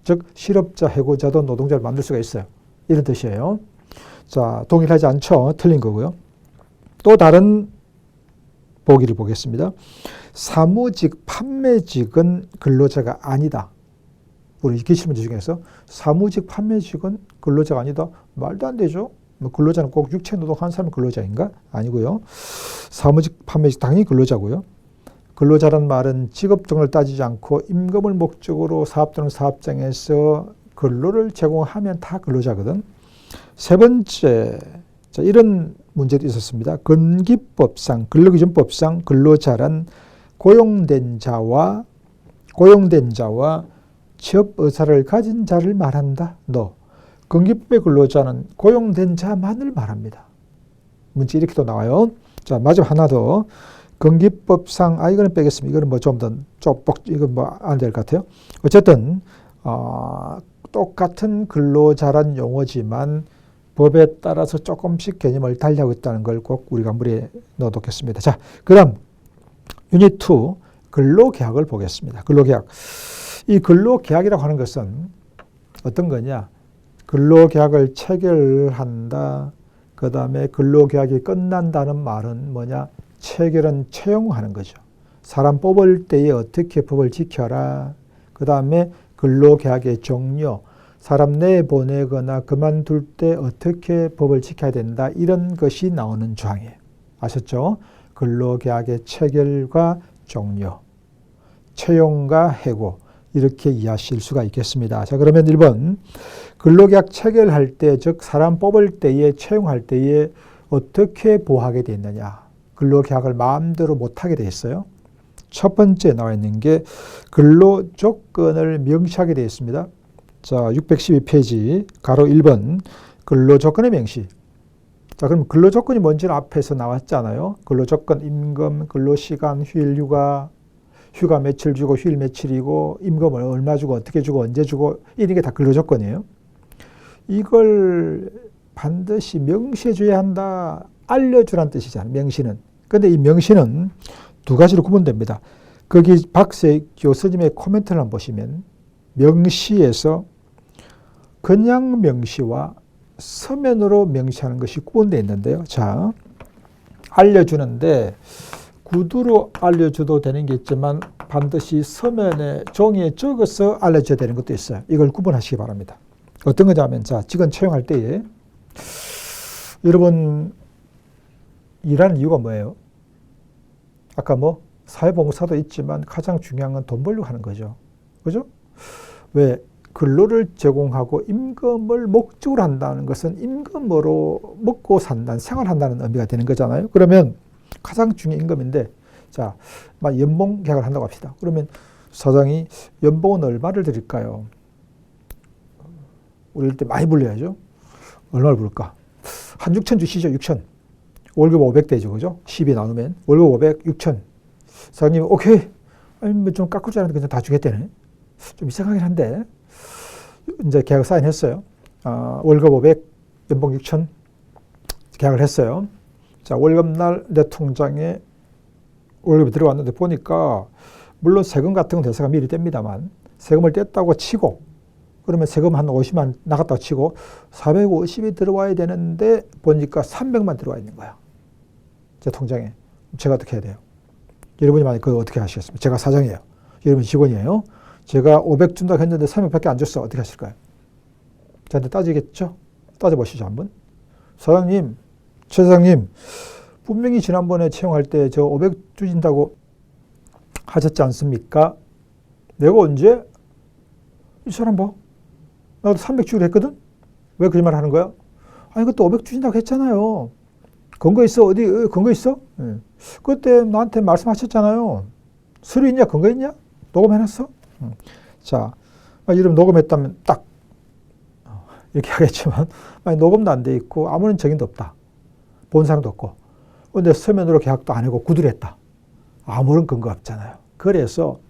즉 실업자, 해고자도 노동자를 만들 수가 있어요. 이런 뜻이에요. 자, 동일하지 않죠. 틀린 거고요. 또 다른 보기를 보겠습니다. 사무직, 판매직은 근로자가 아니다. 우리 기출문제 중에서 사무직, 판매직은 근로자가 아니다. 말도 안 되죠. 근로자는 꼭 육체노동하는 사람이 근로자인가? 아니고요. 사무직, 판매직 당연히 근로자고요. 근로자란 말은 직업등을 따지지 않고 임금을 목적으로 사업 또는 사업장에서 근로를 제공하면 다 근로자거든. 세 번째, 자, 이런 문제도 있었습니다. 근기법상, 근로기준법상 근로자란 고용된 자와 취업 의사를 가진 자를 말한다. 근기법의 근로자는 고용된 자만을 말합니다. 문제 이렇게 또 나와요. 자, 마지막 하나 더. 근기법상, 이거는 빼겠습니다. 이거는 뭐 좀 더 이건 뭐 안 될 것 같아요. 어쨌든, 똑같은 근로자란 용어지만 법에 따라서 조금씩 개념을 달리하고 있다는 걸 꼭 우리가 물에 넣어놓겠습니다. 자, 그 다음, 유닛 2, 근로계약을 보겠습니다. 근로계약. 이 근로계약이라고 하는 것은 어떤 거냐? 근로계약을 체결한다. 그 다음에 근로계약이 끝난다는 말은 뭐냐? 체결은 채용하는 거죠. 사람 뽑을 때에 어떻게 법을 지켜라. 그 다음에 근로계약의 종료, 사람 내보내거나 그만둘 때 어떻게 법을 지켜야 된다. 이런 것이 나오는 조항이에요. 아셨죠? 근로계약의 체결과 종료, 채용과 해고 이렇게 이해하실 수가 있겠습니다. 자, 그러면 1번 근로계약 체결할 때, 즉 사람 뽑을 때에 채용할 때에 어떻게 보호하게 돼 있느냐. 근로계약을 마음대로 못하게 돼 있어요. 첫 번째 나와 있는 게 근로조건을 명시하게 되어 있습니다. 자, 612페이지 가로 1번 근로조건의 명시. 자, 그럼 근로조건이 뭔지는 앞에서 나왔잖아요. 근로조건, 임금, 근로시간, 휴일, 휴가 며칠 주고 휴일 며칠이고 임금을 얼마 주고 어떻게 주고 언제 주고 이런 게 다 근로조건이에요. 이걸 반드시 명시해 줘야 한다. 알려주라는 뜻이잖아요. 명시는. 그런데 이 명시는 두 가지로 구분됩니다. 거기 박세 교수님의 코멘트를 한번 보시면 명시에서 그냥 명시와 서면으로 명시하는 것이 구분되어 있는데요. 자, 알려주는데 구두로 알려줘도 되는 게 있지만 반드시 서면에 종이에 적어서 알려줘야 되는 것도 있어요. 이걸 구분하시기 바랍니다. 어떤 거냐면 자, 직원 채용할 때에 여러분 일하는 이유가 뭐예요? 아까 뭐 사회봉사도 있지만 가장 중요한 건 돈 벌려고 하는 거죠. 그죠? 왜? 근로를 제공하고 임금을 목적으로 한다는 것은 임금으로 먹고 산다는, 생활한다는 의미가 되는 거잖아요. 그러면 가장 중요한 임금인데, 자, 막 연봉 계약을 한다고 합시다. 그러면 사장이 연봉은 얼마를 드릴까요? 우리 이때 많이 불려야죠. 얼마를 부를까? 한 6천 주시죠, 6천. 월급 500대죠, 그죠? 10이 나누면. 월급 500, 6천. 사장님이, 오케이. 아니, 뭐 좀 깎을 줄 알았는데 그냥 다 주겠다네. 좀 이상하긴 한데. 이제 계약 사인했어요. 월급 500, 연봉 6천. 계약을 했어요. 자, 월급날 내 통장에 월급이 들어왔는데 보니까, 물론 세금 같은 건 대사가 미리 뗍니다만, 세금을 뗐다고 치고, 그러면 세금 한 50만 나갔다고 치고 450이 들어와야 되는데 보니까 300만 들어와 있는 거야. 제 통장에. 제가 어떻게 해야 돼요? 여러분이 만약 그거 어떻게 하시겠습니까? 제가 사장이에요. 여러분이 직원이에요. 제가 500 준다고 했는데 300밖에 안 줬어. 어떻게 하실까요? 저한테 따지겠죠? 따져보시죠, 한번. 사장님, 최 사장님, 분명히 지난번에 채용할 때 저 500 주신다고 하셨지 않습니까? 내가 언제? 이 사람 봐. 나도 300 주기로 했거든? 왜 거짓말 하는 거야? 아니, 그것도 500 주신다고 했잖아요. 근거 있어? 어디 근거 있어? 예. 그때 나한테 말씀하셨잖아요. 서류 있냐? 근거 있냐? 녹음해놨어? 자, 이름 녹음했다면 딱 이렇게 하겠지만 만약 녹음도 안 돼 있고 아무런 증인도 없다. 본 사람도 없고. 근데 서면으로 계약도 안 하고 구두를 했다. 아무런 근거 없잖아요. 그래서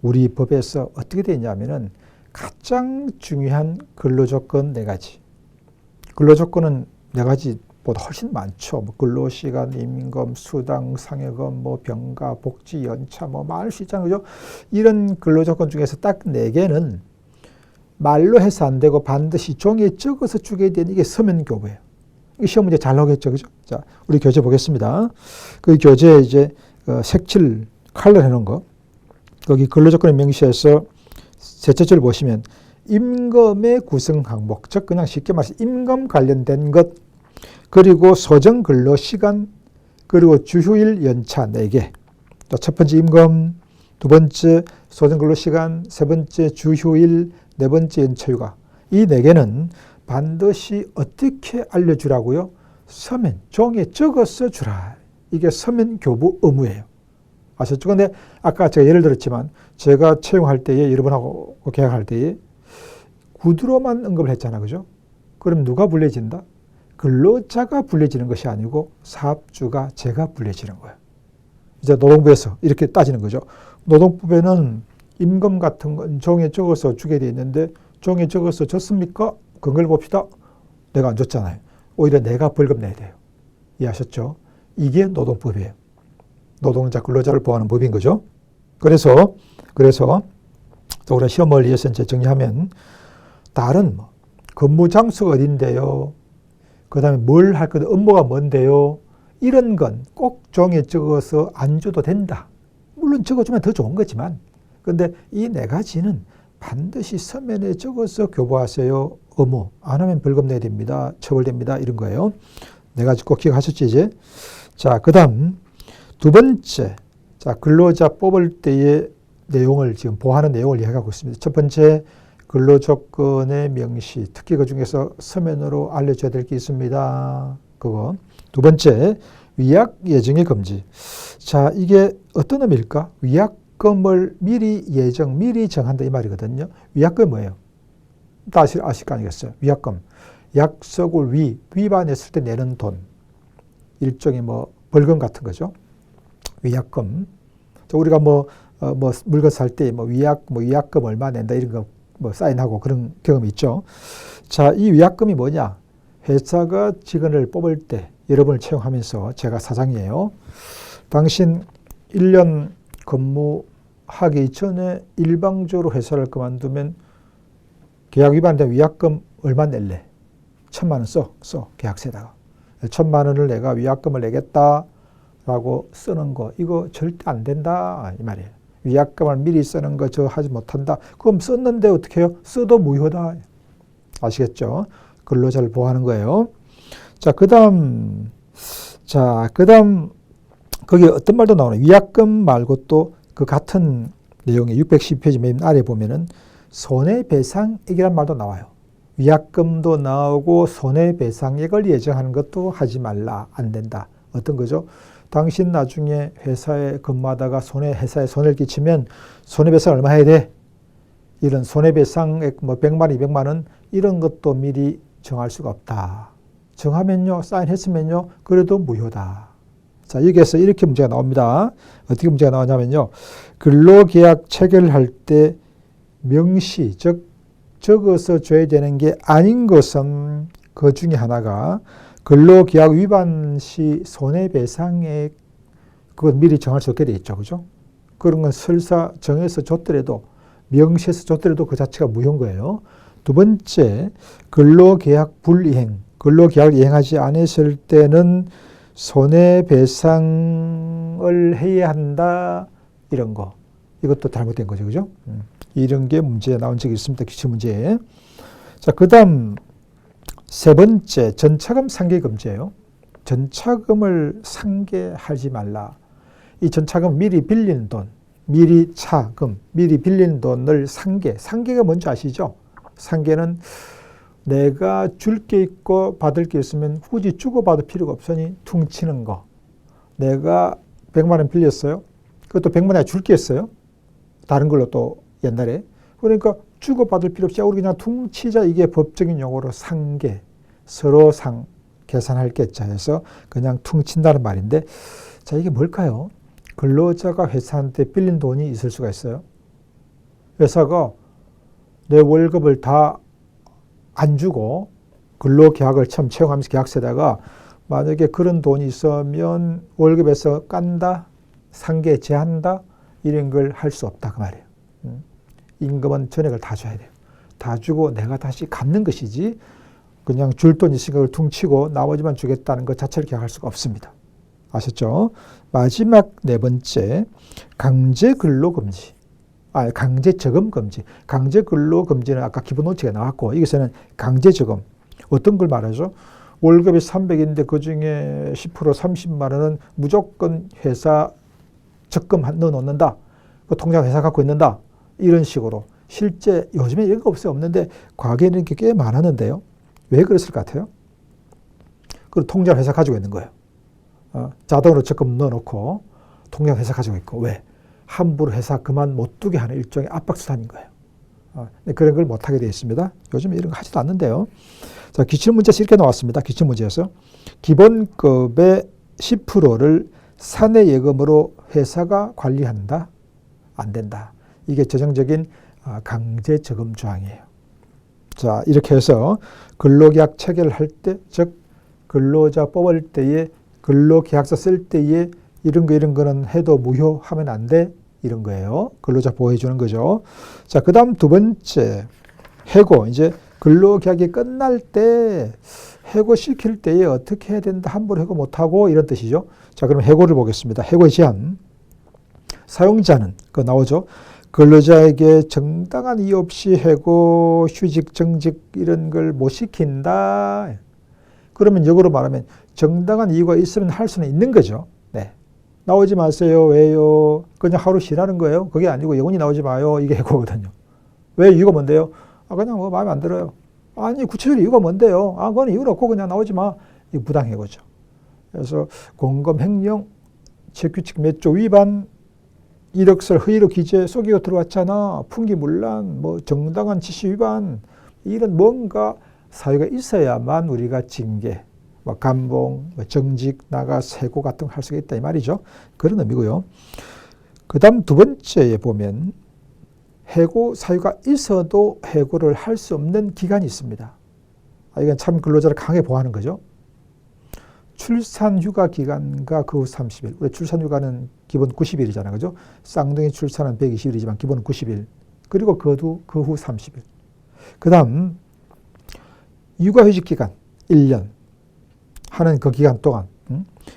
우리 법에서 어떻게 되어 있냐면은 가장 중요한 근로조건 4가지. 근로조건은 4가지보다 훨씬 많죠. 뭐 근로시간, 임금, 수당, 상여금, 뭐 병가, 복지, 연차, 뭐 많을 수 있잖아요. 그죠? 이런 근로조건 중에서 딱 4개는 말로 해서 안 되고 반드시 종이에 적어서 주게 되는 이게 서면교부예요. 이 시험 문제 잘 나오겠죠. 그죠? 자, 우리 교재 보겠습니다. 그 교재에 이제 색칠 컬러 해놓은 거. 거기 근로조건의 명시에서 셋째 줄 보시면 임금의 구성 항목, 즉 그냥 쉽게 말해서 임금 관련된 것, 그리고 소정 근로시간, 그리고 주휴일 연차 4개. 또 첫 번째 임금, 두 번째 소정 근로시간, 세 번째 주휴일, 네 번째 연차휴가. 이 4개는 반드시 어떻게 알려주라고요? 서면, 종이에 적어서 주라. 이게 서면 교부 의무예요. 아셨죠? 근데 아까 제가 예를 들었지만 제가 채용할 때에 여러분하고 계약할 때에 구두로만 언급을 했잖아. 그죠? 그럼 누가 불리해진다? 근로자가 불리해지는 것이 아니고 사업주가 제가 불리해지는 거예요. 이제 노동부에서 이렇게 따지는 거죠. 노동부에는 임금 같은 건 종이에 적어서 주게 돼 있는데 종이에 적어서 줬습니까? 근거를 봅시다. 내가 안 줬잖아요. 오히려 내가 벌금 내야 돼요. 이해하셨죠? 이게 노동법이에요. 노동자, 근로자를 보호하는 법인 거죠. 그래서 또 우리가 시험을 위해서 이제 정리하면 다른 뭐 근무 장소가 어딘데요? 그 다음에 뭘 할 건데 업무가 뭔데요? 이런 건 꼭 종이에 적어서 안 줘도 된다. 물론 적어주면 더 좋은 거지만 근데 이 4가지는 반드시 서면에 적어서 교부하세요. 의무. 안 하면 벌금 내야 됩니다. 처벌됩니다. 이런 거예요. 4가지 꼭 기억하셨죠, 이제? 자, 그 다음 두 번째. 자, 근로자 뽑을 때의 내용을 지금 보호하는 내용을 이야기하고 있습니다. 첫 번째, 근로조건의 명시. 특히 그 중에서 서면으로 알려줘야 될 게 있습니다. 그거. 두 번째, 위약 예정의 금지. 자, 이게 어떤 의미일까? 위약금을 미리 정한다 이 말이거든요. 위약금이 뭐예요? 다 아실 거 아니겠어요? 위약금. 약속을 위반했을 때 내는 돈. 일종의 뭐 벌금 같은 거죠. 위약금. 우리가 물건 살 때 위약금 얼마 낸다 이런 거 사인하고 그런 경험이 있죠. 자, 이 위약금이 뭐냐? 회사가 직원을 뽑을 때 여러분을 채용하면서 제가 사장이에요. 당신 1년 근무하기 전에 일방적으로 회사를 그만두면 계약 위반된 위약금 얼마 낼래? 1,000만 원 써 계약서에다가. 1,000만 원을 내가 위약금을 내겠다라고 쓰는 거 이거 절대 안 된다 이 말이에요. 위약금을 미리 쓰는 거 저 하지 못한다. 그럼 썼는데 어떻게 해요? 써도 무효다. 아시겠죠? 근로자를 보호하는 거예요. 자, 그다음 거기 어떤 말도 나오네. 위약금 말고 또 그 같은 내용의 612페이지 맨 아래 보면은 손해배상액이란 말도 나와요. 위약금도 나오고 손해배상액을 예정하는 것도 하지 말라. 안 된다. 어떤 거죠? 당신 나중에 회사에 근무하다가 회사에 손해를 끼치면 손해배상 얼마 해야 돼? 이런 손해배상액 100만 원, 200만 원 이런 것도 미리 정할 수가 없다. 정하면요, 사인했으면요, 그래도 무효다. 자, 여기에서 이렇게 문제가 나옵니다. 어떻게 문제가 나오냐면요, 근로계약 체결할 때 명시, 즉 적어서 줘야 되는 게 아닌 것은 그 중에 하나가 근로계약 위반 시 손해배상액 그것 미리 정할 수 없게 돼 있죠, 그죠? 그런 건 설사 정해서 줬더라도 명시해서 줬더라도 그 자체가 무효인 거예요. 두 번째, 근로계약 불이행, 근로계약을 이행하지 않았을 때는 손해배상을 해야 한다 이런 거 이것도 잘못된 거죠, 그죠? 이런 게 문제 나온 적이 있습니다. 기출문제에. 자, 그 다음 세 번째, 전차금 상계 금지예요. 전차금을 상계하지 말라. 이 전차금 미리 빌린 돈, 미리 빌린 돈을 상계가 뭔지 아시죠? 상계는 내가 줄 게 있고 받을 게 있으면 굳이 주고받을 필요가 없으니 퉁치는 거. 내가 100만 원 빌렸어요. 그것도 100만 원에 줄 게 있어요. 다른 걸로 또 옛날에. 그러니까 주고받을 필요 없이 우리 그냥 퉁치자. 이게 법적인 용어로 상계. 서로 계산할 게 있자 해서 그냥 퉁친다는 말인데, 자, 이게 뭘까요? 근로자가 회사한테 빌린 돈이 있을 수가 있어요. 회사가 내 월급을 다 안 주고 근로계약을 처음 채용하면서 계약서에다가 만약에 그런 돈이 있으면 월급에서 깐다, 상계 제한다, 이런 걸 할 수 없다 그 말이에요. 임금은 전액을 다 줘야 돼요. 다 주고 내가 다시 갚는 것이지 그냥 줄 돈 있으니까 그걸 퉁치고 나머지만 주겠다는 것 자체를 계약할 수가 없습니다. 아셨죠? 마지막 네 번째, 강제 근로 금지. 강제 저금 금지. 강제 근로 금지는 아까 기본 원칙에 나왔고, 여기서는 강제 저금. 어떤 걸 말하죠? 월급이 300인데 그 중에 10% 30만 원은 무조건 회사 적금 넣어 놓는다. 그 통장 회사 갖고 있는다. 이런 식으로. 실제 요즘에 이런 거 없는데 과거에는 이게 꽤 많았는데요. 왜 그랬을 것 같아요? 그리고 통장 회사 가지고 있는 거예요. 자동으로 적금 넣어놓고 통장 회사 가지고 있고. 왜? 함부로 회사 그만 못 두게 하는 일종의 압박수단인 거예요. 그런 걸 못하게 되어 있습니다. 요즘 이런 거 하지도 않는데요. 자, 기출문제에서 이렇게 나왔습니다. 기출문제에서 기본급의 10%를 사내 예금으로 회사가 관리한다? 안 된다. 이게 전형적인 강제 저금 조항이에요. 자, 이렇게 해서 근로계약 체결할 때, 즉 근로자 뽑을 때에 근로계약서 쓸 때에 이런 거는 해도 무효하면 안 돼. 이런 거예요. 근로자 보호해 주는 거죠. 자, 그 다음 두 번째, 해고. 이제 근로계약이 끝날 때 해고시킬 때에 어떻게 해야 된다. 함부로 해고 못하고 이런 뜻이죠. 자, 그럼 해고를 보겠습니다. 해고의 제한. 사용자는, 그거 나오죠. 근로자에게 정당한 이유 없이 해고, 휴직, 정직 이런 걸 못 시킨다. 그러면 역으로 말하면 정당한 이유가 있으면 할 수는 있는 거죠. 네. 나오지 마세요. 왜요? 그냥 하루 쉬라는 거예요. 그게 아니고 영원히 나오지 마요. 이게 해고거든요. 왜? 이유가 뭔데요? 그냥 뭐 마음에 안 들어요. 아니, 구체적으로 이유가 뭔데요? 그건 이유는 없고 그냥 나오지 마. 이거 부당해고죠. 그래서 공금 횡령, 재규칙 몇 조 위반, 이력서 허위로 기재 속이고 들어왔잖아. 풍기문란, 뭐 정당한 지시 위반, 이런 뭔가 사유가 있어야만 우리가 징계, 감봉, 정직, 나가, 세고 같은 거 할 수가 있다 이 말이죠. 그런 의미고요. 그 다음 두 번째에 보면 해고 사유가 있어도 해고를 할 수 없는 기간이 있습니다. 이건 참 근로자를 강하게 보호하는 거죠. 출산휴가 기간과 그 후 30일. 우리 출산휴가는 기본 90일이잖아요. 그죠? 쌍둥이 출산은 120일이지만 기본은 90일. 그리고 그 후 30일. 그 다음 육아휴직 기간 1년. 하는 그 기간 동안,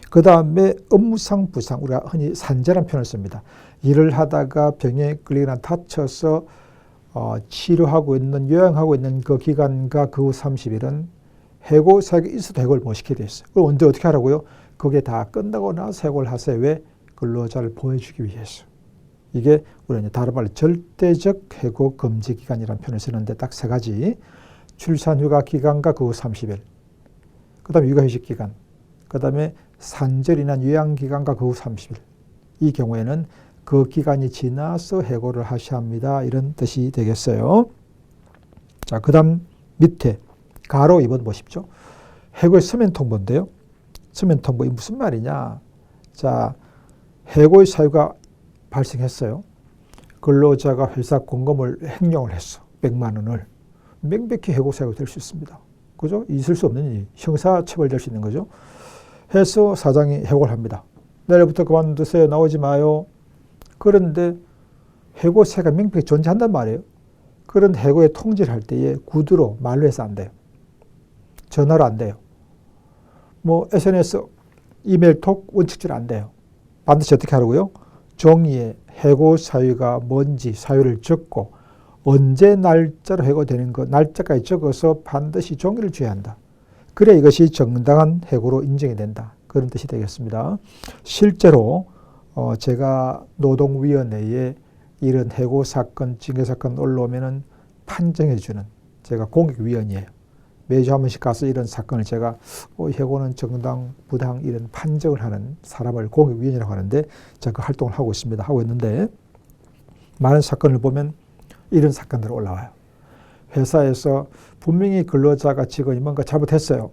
그 다음에 업무상 부상, 우리가 흔히 산재라는 표현을 씁니다. 일을 하다가 병에 걸리거나 다쳐서 치료하고 있는, 요양하고 있는 그 기간과 그 후 30일은 해고 사유가 있어도 해고를 못 시키게 돼 있어요. 그럼 언제 어떻게 하라고요? 그게 다 끝나고 나서 해고를 하세요. 왜? 근로자를 보호해주기 위해서. 이게 우리가 다른 말로 절대적 해고 금지 기간이라는 표현을 쓰는데 딱 세 가지. 출산휴가 기간과 그 후 30일. 그 다음에 육아휴직 기간, 그 다음에 산재로 인한 요양기간과 그 후 30일. 이 경우에는 그 기간이 지나서 해고를 하셔야 합니다. 이런 뜻이 되겠어요. 자, 그 다음 밑에 가로 2번 보십시오. 해고의 서면 통보인데요. 서면 통보, 이 무슨 말이냐. 자, 해고의 사유가 발생했어요. 근로자가 회사 공금을 횡령을 했어. 100만 원을. 명백히 해고 사유가 될 수 있습니다. 그죠? 있을 수 없는 일, 형사 처벌될 수 있는 거죠. 해서 사장이 해고를 합니다. 내일부터 그만두세요. 나오지 마요. 그런데 해고세가 명백히 존재한단 말이에요. 그런 해고에 통지를 할 때에 구두로 말로 해서 안 돼요. 전화로 안 돼요. 뭐 SNS, 이메일 톡 원칙대로 안 돼요. 반드시 어떻게 하라고요? 종이에 해고 사유가 뭔지 사유를 적고 언제 날짜로 해고되는 것, 날짜까지 적어서 반드시 종이를 줘야 한다. 그래 이것이 정당한 해고로 인정이 된다. 그런 뜻이 되겠습니다. 실제로 제가 노동위원회에 이런 해고 사건, 징계 사건 올라오면은 판정해 주는 제가 공익위원이에요. 매주 한 번씩 가서 이런 사건을 제가 해고는 정당, 부당 이런 판정을 하는 사람을 공익위원이라고 하는데 제가 그 활동을 하고 있습니다. 하고 있는데 많은 사건을 보면 이런 사건들이 올라와요. 회사에서 분명히 근로자가 직원이 뭔가 잘못했어요.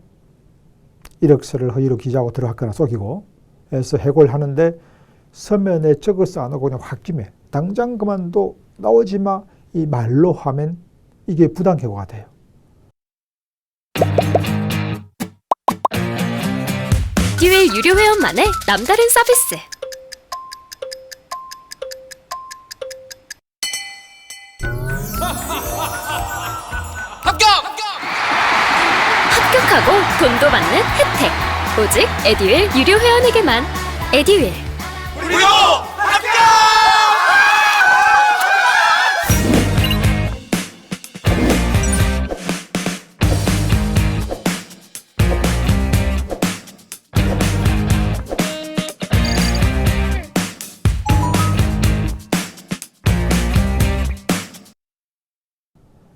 이력서를 허위로 기재하고 들어갔거나 속이고 해서 해고를 하는데 서면에 적어서 안 하고 그냥 홧김에 당장 그만둬 나오지 마 이 말로 하면 이게 부당 해고가 돼요. 에듀윌 유료 회원만의 남다른 서비스. 합격하고 돈도 받는 혜택. 오직 에듀윌 유료 회원에게만. 에듀윌. 우리도 합격!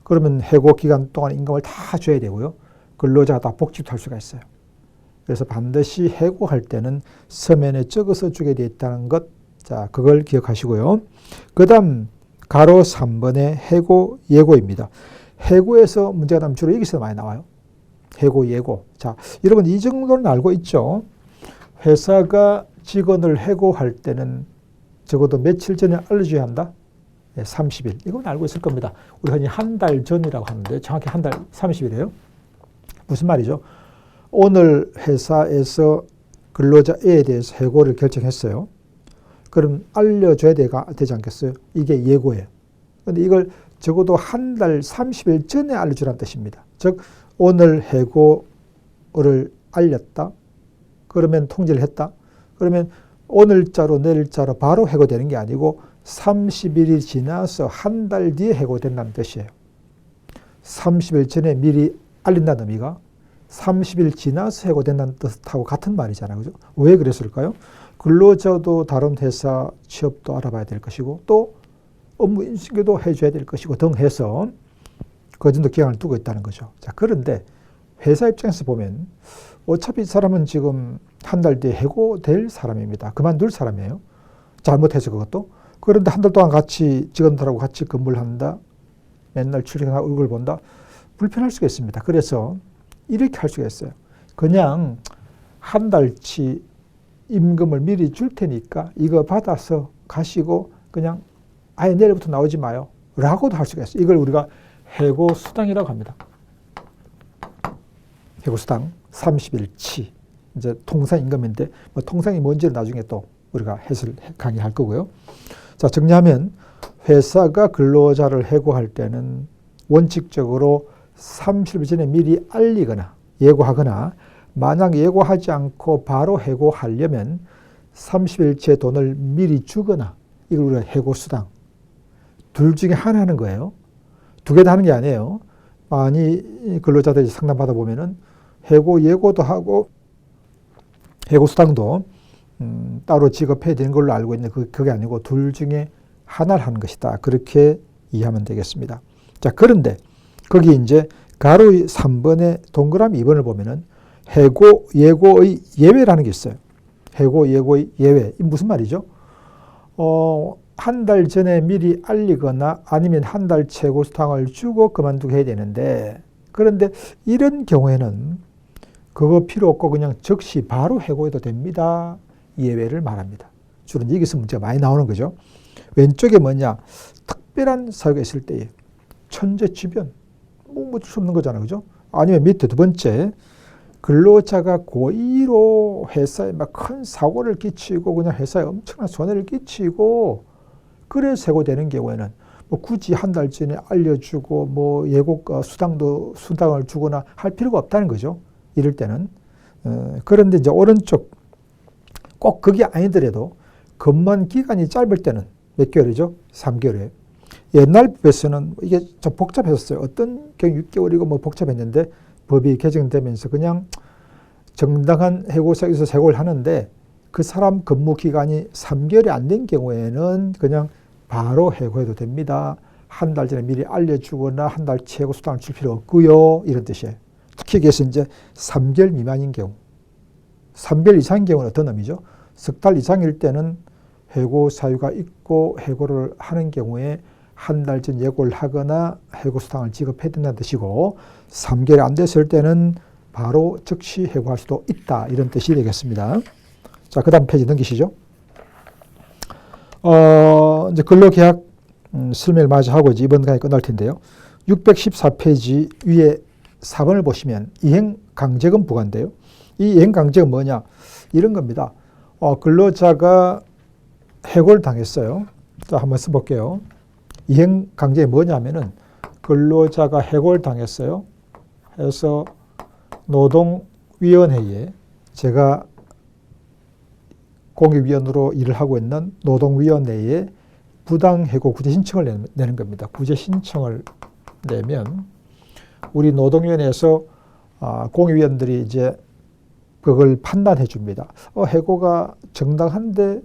그러면 해고 기간 동안 임금을 다 줘야 되고요. 근로자가 다 복직도 할 수가 있어요. 그래서 반드시 해고할 때는 서면에 적어서 주게 되어 있다는 것, 자, 그걸 기억하시고요. 그 다음 가로 3번의 해고 예고입니다. 해고에서 문제가 나면 주로 여기서 많이 나와요. 해고 예고. 자, 여러분 이 정도는 알고 있죠? 회사가 직원을 해고할 때는 적어도 며칠 전에 알려줘야 한다? 네, 30일. 이건 알고 있을 겁니다. 우리 흔히 한 달 전이라고 하는데 정확히 한 달 30일이에요. 무슨 말이죠? 오늘 회사에서 근로자 A에 대해서 해고를 결정했어요. 그럼 알려줘야 되지 않겠어요? 이게 예고예요. 그런데 이걸 적어도 한 달 30일 전에 알려주라는 뜻입니다. 즉 오늘 해고를 알렸다. 그러면 통지를 했다. 그러면 오늘자로 내일자로 바로 해고되는 게 아니고 30일이 지나서 한 달 뒤에 해고된다는 뜻이에요. 30일 전에 미리 알린다는 의미가 30일 지나서 해고된다는 뜻하고 같은 말이잖아요. 그죠? 왜 그랬을까요? 근로자도 다른 회사 취업도 알아봐야 될 것이고 또 업무 인수인계도 해줘야 될 것이고 등 해서 그 정도 기간을 두고 있다는 거죠. 자, 그런데 회사 입장에서 보면 어차피 이 사람은 지금 한 달 뒤에 해고될 사람입니다. 그만둘 사람이에요. 잘못해서 그것도. 그런데 한 달 동안 같이 직원들하고 같이 근무를 한다. 맨날 출근하고 얼굴 본다. 불편할 수가 있습니다. 그래서 이렇게 할 수가 있어요. 그냥 한 달치 임금을 미리 줄 테니까 이거 받아서 가시고 그냥 아예 내일부터 나오지 마요. 라고도 할 수가 있어요. 이걸 우리가 해고수당이라고 합니다. 해고수당 30일치. 이제 통상임금인데 뭐 통상이 뭔지는 나중에 또 우리가 강의할 거고요. 자, 정리하면 회사가 근로자를 해고할 때는 원칙적으로 30일 전에 미리 알리거나 예고하거나 만약 예고하지 않고 바로 해고하려면 30일째 돈을 미리 주거나 이걸 우리가 해고수당 둘 중에 하나 하는 거예요. 두 개 다 하는 게 아니에요. 많이 근로자들이 상담 받아보면은 해고 예고도 하고 해고수당도 따로 지급해야 되는 걸로 알고 있는데 그게 아니고 둘 중에 하나를 하는 것이다. 그렇게 이해하면 되겠습니다. 자, 그런데 거기 이제 가로 3번에 동그라미 2번을 보면은 해고 예고의 예외라는 게 있어요. 해고 예고의 예외. 이 무슨 말이죠? 한 달 전에 미리 알리거나 아니면 한 달 해고수당을 주고 그만두게 해야 되는데 그런데 이런 경우에는 그거 필요 없고 그냥 즉시 바로 해고해도 됩니다. 예외를 말합니다. 주로 여기서 문제가 많이 나오는 거죠. 왼쪽에 뭐냐? 특별한 사유가 있을 때에 천재지변. 뭐 어쩔 수 없는 거잖아요. 그죠? 아니면 밑에 두 번째 근로자가 고의로 회사에 막 큰 사고를 끼치고 그냥 회사에 엄청난 손해를 끼치고 그래서 해고되는 경우에는 뭐 굳이 한 달 전에 알려주고 뭐 예고 수당을 주거나 할 필요가 없다는 거죠. 이럴 때는. 그런데 이제 오른쪽 꼭 그게 아니더라도 근무한 기간이 짧을 때는 몇 개월이죠? 3개월이에요. 옛날 법에서는 이게 좀 복잡했었어요. 어떤 경우 6개월이고 뭐 복잡했는데 법이 개정되면서 그냥 정당한 해고서에서 해고를 하는데 그 사람 근무 기간이 3개월이 안 된 경우에는 그냥 바로 해고해도 됩니다. 한 달 전에 미리 알려주거나 한 달치 해고 수당을 줄 필요 없고요. 이런 뜻이에요. 특히 여기서 이제 3개월 미만인 경우, 3개월 이상인 경우는 어떤 의미죠? 석 달 이상일 때는 해고 사유가 있고 해고를 하는 경우에 한 달 전 예고를 하거나 해고 수당을 지급해야 된다는 뜻이고 3개월이 안 됐을 때는 바로 즉시 해고할 수도 있다. 이런 뜻이 되겠습니다. 자, 그 다음 페이지 넘기시죠. 이제 근로계약 설명을 마저 하고 이제 이번 강의 끝날 텐데요. 614페이지 위에 4번을 보시면 이행강제금 부과인데요. 이 이행강제금 뭐냐? 이런 겁니다. 근로자가 해고를 당했어요. 자, 한번 써볼게요. 이행강제금이 뭐냐면은 근로자가 해고를 당했어요. 해서 노동위원회에 제가 공익위원으로 일을 하고 있는 노동위원회에 부당해고 구제 신청을 내는 겁니다. 구제 신청을 내면 우리 노동위원회에서 공익위원들이 이제 그걸 판단해 줍니다. 해고가 정당한데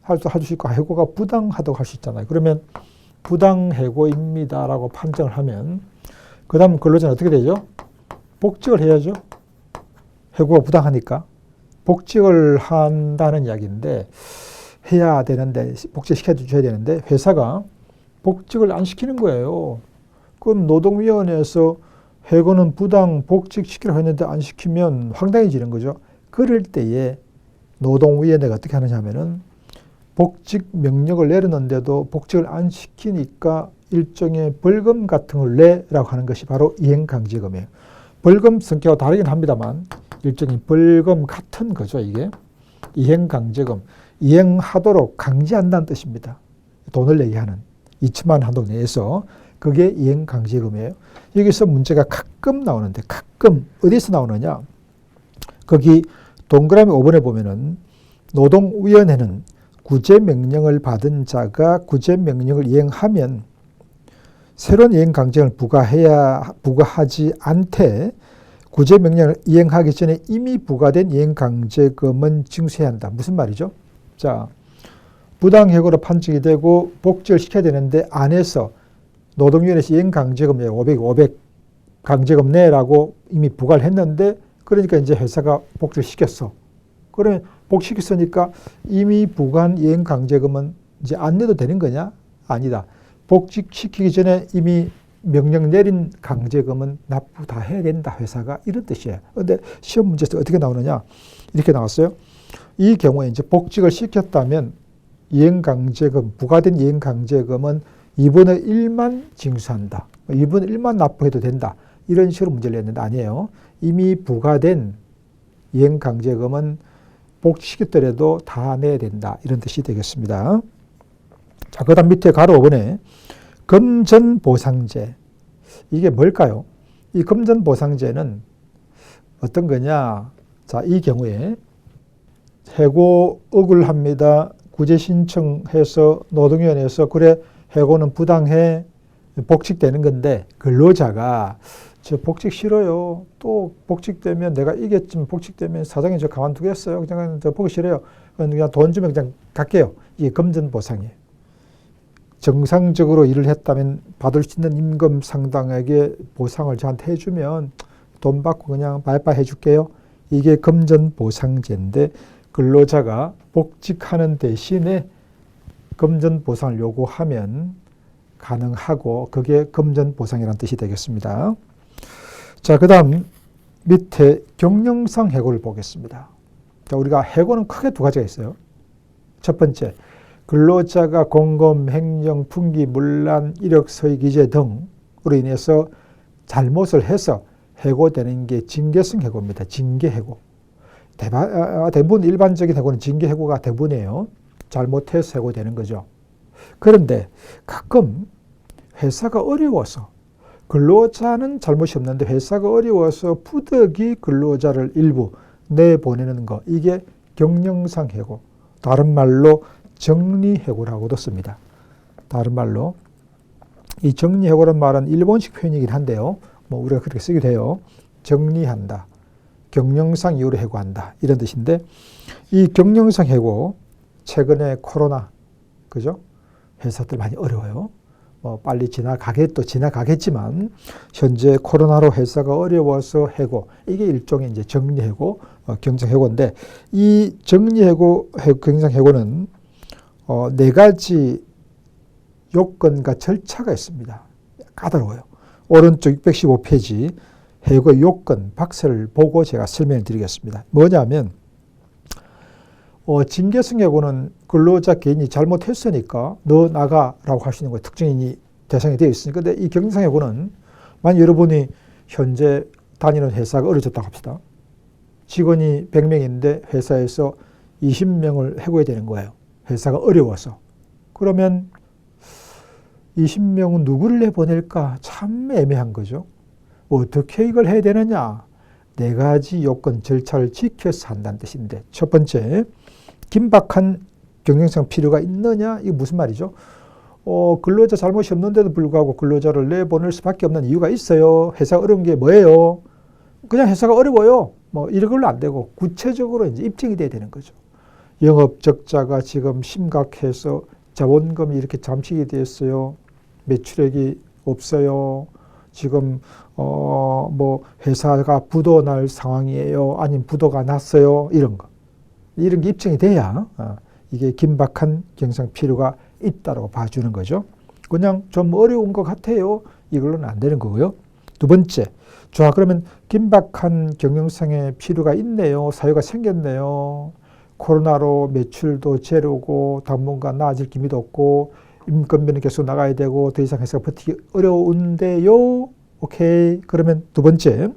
할 수 있고 해고가 부당하다고 할 수 있잖아요. 그러면 부당해고입니다라고 판정을 하면 그 다음 근로자는 어떻게 되죠? 복직을 해야죠. 해고가 부당하니까. 복직을 한다는 이야기인데 해야 되는데 복직시켜줘야 되는데 회사가 복직을 안 시키는 거예요. 그럼 노동위원회에서 해고는 부당 복직시키려고 했는데 안 시키면 황당해지는 거죠. 그럴 때에 노동위원회가 어떻게 하느냐 하면은 복직 명령을 내렸는데도 복직을 안 시키니까 일종의 벌금 같은 걸 내라고 하는 것이 바로 이행강제금이에요. 벌금 성격과 다르긴 합니다만 일종의 벌금 같은 거죠. 이게 이행강제금, 이행하도록 강제한다는 뜻입니다. 돈을 내게 하는 2천만 원 한도 내에서 그게 이행강제금이에요. 여기서 문제가 가끔 나오는데 가끔 어디서 나오느냐? 거기 동그라미 5번에 보면은 노동위원회는 구제명령을 받은 자가 구제명령을 이행하면 새로운 이행강제금을 부과하지 않되 구제명령을 이행하기 전에 이미 부과된 이행강제금은 징수해야 한다. 무슨 말이죠? 자, 부당해고로 판정이 되고 복직을 시켜야 되는데 안 해서 노동위원회에서 이행강제금 내 500 강제금 내라고 이미 부과를 했는데 그러니까 이제 회사가 복직을 시켰어. 그러면 복직시켰으니까 이미 부과한 이행강제금은 이제 안 내도 되는 거냐? 아니다. 복직시키기 전에 이미 명령 내린 강제금은 납부 다 해야 된다. 회사가 이런 뜻이에요. 그런데 시험 문제에서 어떻게 나오느냐? 이렇게 나왔어요. 이 경우에 이제 복직을 시켰다면 이행강제금, 부과된 이행강제금은 2분의 1만 징수한다. 2분의 1만 납부해도 된다. 이런 식으로 문제를 냈는데 아니에요. 이미 부과된 이행강제금은 복직시켰더라도 다 내야 된다. 이런 뜻이 되겠습니다. 자, 그 다음 밑에 가로 5번에 금전보상제. 이게 뭘까요? 이 금전보상제는 어떤 거냐? 자, 이 경우에 해고 억울합니다. 구제 신청해서 노동위원회에서 그래 해고는 부당해 복직되는 건데 근로자가 저 복직 싫어요. 또 복직되면 내가 이겼지만 복직되면 사장님 저 가만두겠어요. 그냥 저 보기 싫어요. 그냥 돈 주면 그냥 갈게요. 이게 금전보상이에요. 정상적으로 일을 했다면 받을 수 있는 임금 상당하게 보상을 저한테 해주면 돈 받고 그냥 바이바이 해줄게요. 이게 금전보상제인데 근로자가 복직하는 대신에 금전보상을 요구하면 가능하고 그게 금전보상이라는 뜻이 되겠습니다. 자, 그 다음 밑에 경영상 해고를 보겠습니다. 자, 우리가 해고는 크게 두 가지가 있어요. 첫 번째, 근로자가 공금, 횡령, 분기, 문란, 이력, 서의 기재 등으로 인해서 잘못을 해서 해고되는 게 징계성 해고입니다. 징계해고. 대부분 일반적인 해고는 징계해고가 대부분이에요. 잘못해서 해고되는 거죠. 그런데 가끔 회사가 어려워서 근로자는 잘못이 없는데 회사가 어려워서 부득이 근로자를 일부 내보내는 거. 이게 경영상 해고. 다른 말로 정리해고라고도 씁니다. 다른 말로 이 정리해고란 말은 일본식 표현이긴 한데요. 뭐 우리가 그렇게 쓰기도 해요. 정리한다. 경영상 이유로 해고한다. 이런 뜻인데 이 경영상 해고 최근에 코로나 그죠? 회사들 많이 어려워요. 빨리 지나가겠지만 현재 코로나로 회사가 어려워서 해고, 이게 일종의 이제 정리해고, 경상해고인데, 이 정리해고, 경상해고는 4가지 요건과 절차가 있습니다. 까다로워요. 오른쪽 615페이지 해고 요건 박스를 보고 제가 설명을 드리겠습니다. 뭐냐면 징계성 해고는 근로자 개인이 잘못했으니까 너 나가라고 할 수 있는 거예요. 특정인이 대상이 되어 있으니까. 근데 이 경상 해고는 만약 여러분이 현재 다니는 회사가 어려졌다고 합시다. 직원이 100명인데 회사에서 20명을 해고해야 되는 거예요. 회사가 어려워서. 그러면 20명은 누구를 내보낼까? 참 애매한 거죠. 어떻게 이걸 해야 되느냐? 4가지 요건 절차를 지켜서 한다는 뜻인데, 첫 번째, 긴박한 경영상 필요가 있느냐? 이게 무슨 말이죠? 근로자 잘못이 없는데도 불구하고 근로자를 내보낼 수밖에 없는 이유가 있어요. 회사가 어려운 게 뭐예요? 그냥 회사가 어려워요. 이런 걸로 안 되고 구체적으로 이제 입증이 돼야 되는 거죠. 영업 적자가 지금 심각해서 자본금이 이렇게 잠식이 됐어요. 매출액이 없어요. 지금 회사가 부도 날 상황이에요. 아니면 부도가 났어요. 이런 거. 이런 게 입증이 돼야 이게 긴박한 경상 필요가 있다고 봐주는 거죠. 그냥 좀 어려운 것 같아요. 이걸로는 안 되는 거고요. 두 번째, 자 그러면 긴박한 경영상의 필요가 있네요. 사유가 생겼네요. 코로나로 매출도 제로고 당분간 나아질 기미도 없고 임금비는 계속 나가야 되고 더 이상 회사가 버티기 어려운데요. 오케이. 그러면 두 번째,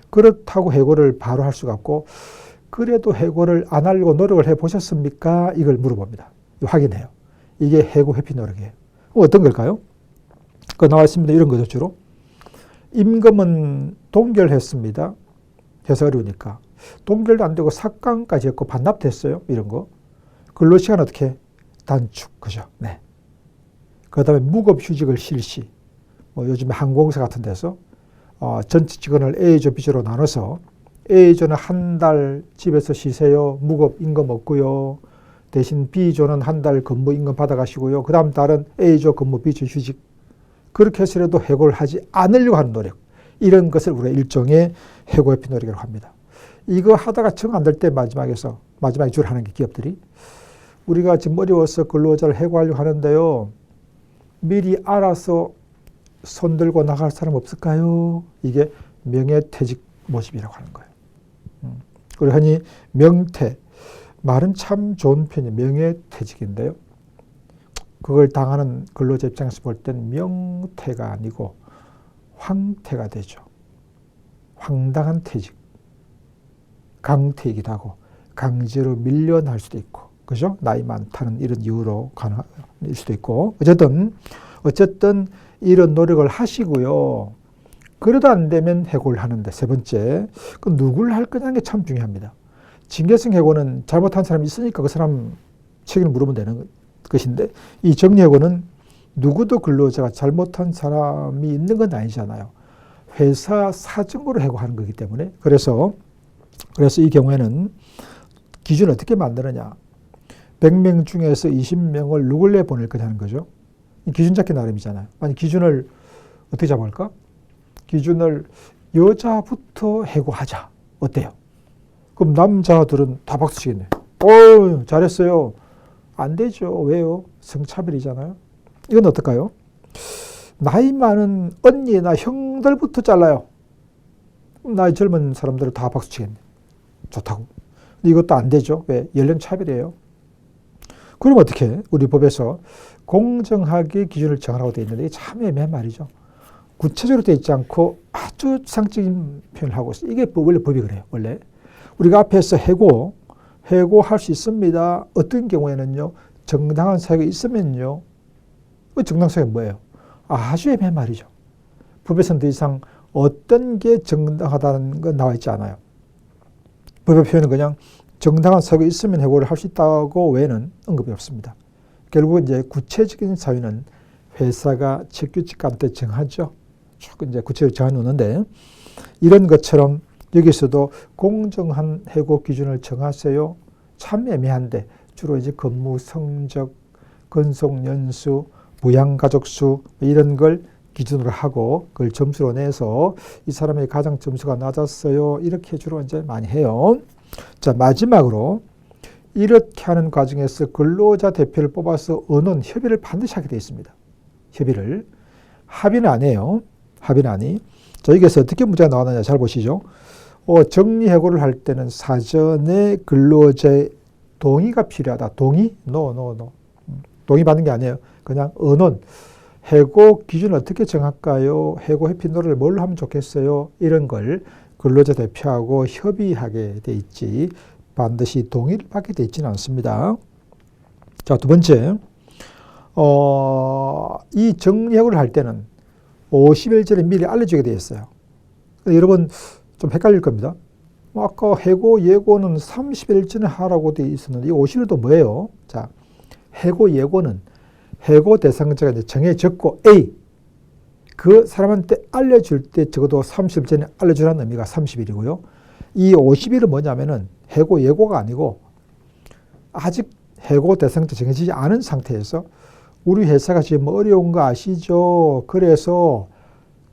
그렇다고 해고를 바로 할 수가 없고 그래도 해고를 안 하려고 노력을 해보셨습니까? 이걸 물어봅니다. 확인해요. 이게 해고 회피 노력이에요. 어떤 걸까요? 그 나와 있습니다. 이런 거죠. 주로. 임금은 동결했습니다. 회사 어려우니까. 동결도 안 되고 삭감까지 했고 반납됐어요. 이런 거. 근로시간 어떻게? 단축. 그죠? 네. 그 다음에 무급휴직을 실시. 요즘에 항공사 같은 데서 전체 직원을 A조, B조로 나눠서 A조는 한 달 집에서 쉬세요. 무급 임금 없고요. 대신 B조는 한 달 근무 임금 받아가시고요. 그 다음 달은 A조 근무, B조 휴직. 그렇게 해서라도 해고를 하지 않으려고 하는 노력. 이런 것을 우리가 일종의 해고 회피 노력이라고 합니다. 이거 하다가 정 안 될 때 마지막에 줄 하는 게 기업들이 우리가 지금 어려워서 근로자를 해고하려고 하는데요. 미리 알아서 손들고 나갈 사람 없을까요? 이게 명예퇴직 모집이라고 하는 거예요. 그리고 흔히 명퇴, 말은 참 좋은 편이에요. 명예퇴직인데요. 그걸 당하는 근로자 입장에서 볼 땐 명퇴가 아니고 황퇴가 되죠. 황당한 퇴직. 강퇴이기도 하고 강제로 밀려날 수도 있고, 그죠? 나이 많다는 이런 이유로 가능할 수도 있고, 어쨌든 이런 노력을 하시고요. 그러다 안 되면 해고를 하는데, 세 번째, 그 누굴 할 거냐는 게 참 중요합니다. 징계성 해고는 잘못한 사람이 있으니까 그 사람 책임을 물으면 되는 것인데, 이 정리해고는 누구도 근로자가 잘못한 사람이 있는 건 아니잖아요. 회사 사정으로 해고하는 거기 때문에. 그래서 이 경우에는 기준을 어떻게 만드느냐. 100명 중에서 20명을 누굴 내보낼 거냐는 거죠. 이 기준 잡기 나름이잖아요. 아니, 기준을 어떻게 잡을까? 기준을 여자부터 해고하자. 어때요? 그럼 남자들은 다 박수 치겠네. 잘했어요. 안 되죠. 왜요? 성차별이잖아요. 이건 어떨까요? 나이 많은 언니나 형들부터 잘라요. 나이 젊은 사람들은 다 박수 치겠네. 좋다고. 이것도 안 되죠. 왜? 연령 차별이에요. 그럼 어떻게? 우리 법에서 공정하게 기준을 정하라고 되어 있는데 이게 참 애매한 말이죠. 구체적으로 되어 있지 않고 아주 상적인 표현을 하고 있어요. 이게 원래 법이 그래요. 원래. 우리가 앞에서 해고할 수 있습니다. 어떤 경우에는요. 정당한 사유가 있으면요. 정당한 사유가 뭐예요? 아주 애매한 말이죠. 법에서는 더 이상 어떤 게 정당하다는 건 나와 있지 않아요. 법의 표현은 그냥 정당한 사유가 있으면 해고를 할 수 있다고 외에는 언급이 없습니다. 결국 이제 구체적인 사유는 회사가 책규직한테 정하죠. 쭉 이제 구체적으로 정해놓는데 이런 것처럼 여기서도 공정한 해고 기준을 정하세요. 참 애매한데 주로 이제 근무 성적, 근속 연수, 부양가족수 이런 걸 기준으로 하고 그걸 점수로 내서 이 사람의 가장 점수가 낮았어요. 이렇게 주로 이제 많이 해요. 자, 마지막으로 이렇게 하는 과정에서 근로자 대표를 뽑아서 의논, 협의를 반드시 하게 되어 있습니다. 협의를. 합의는 안 해요. 합의는 아니. 자, 여기서 어떻게 문제가 나왔느냐 잘 보시죠. 정리해고를 할 때는 사전에 근로자의 동의가 필요하다. 동의? No. 동의 받는 게 아니에요. 그냥 의논. 해고 기준을 어떻게 정할까요? 해고 회피 노래를 뭘로 하면 좋겠어요? 이런 걸 근로자 대표하고 협의하게 돼 있지 반드시 동의를 받게 돼 있지는 않습니다. 자, 두 번째, 이 정리해고를 할 때는 50일 전에 미리 알려주게 되어 있어요. 여러분 좀 헷갈릴 겁니다. 아까 해고 예고는 30일 전에 하라고 되어 있었는데 이 50일도 뭐예요? 자, 해고 예고는 해고 대상자가 이제 정해졌고 A 그 사람한테 알려줄 때 적어도 30일 전에 알려주라는 의미가 30일이고요. 이 50일은 뭐냐면은 해고 예고가 아니고 아직 해고 대상자 정해지지 않은 상태에서 우리 회사가 지금 어려운 거 아시죠? 그래서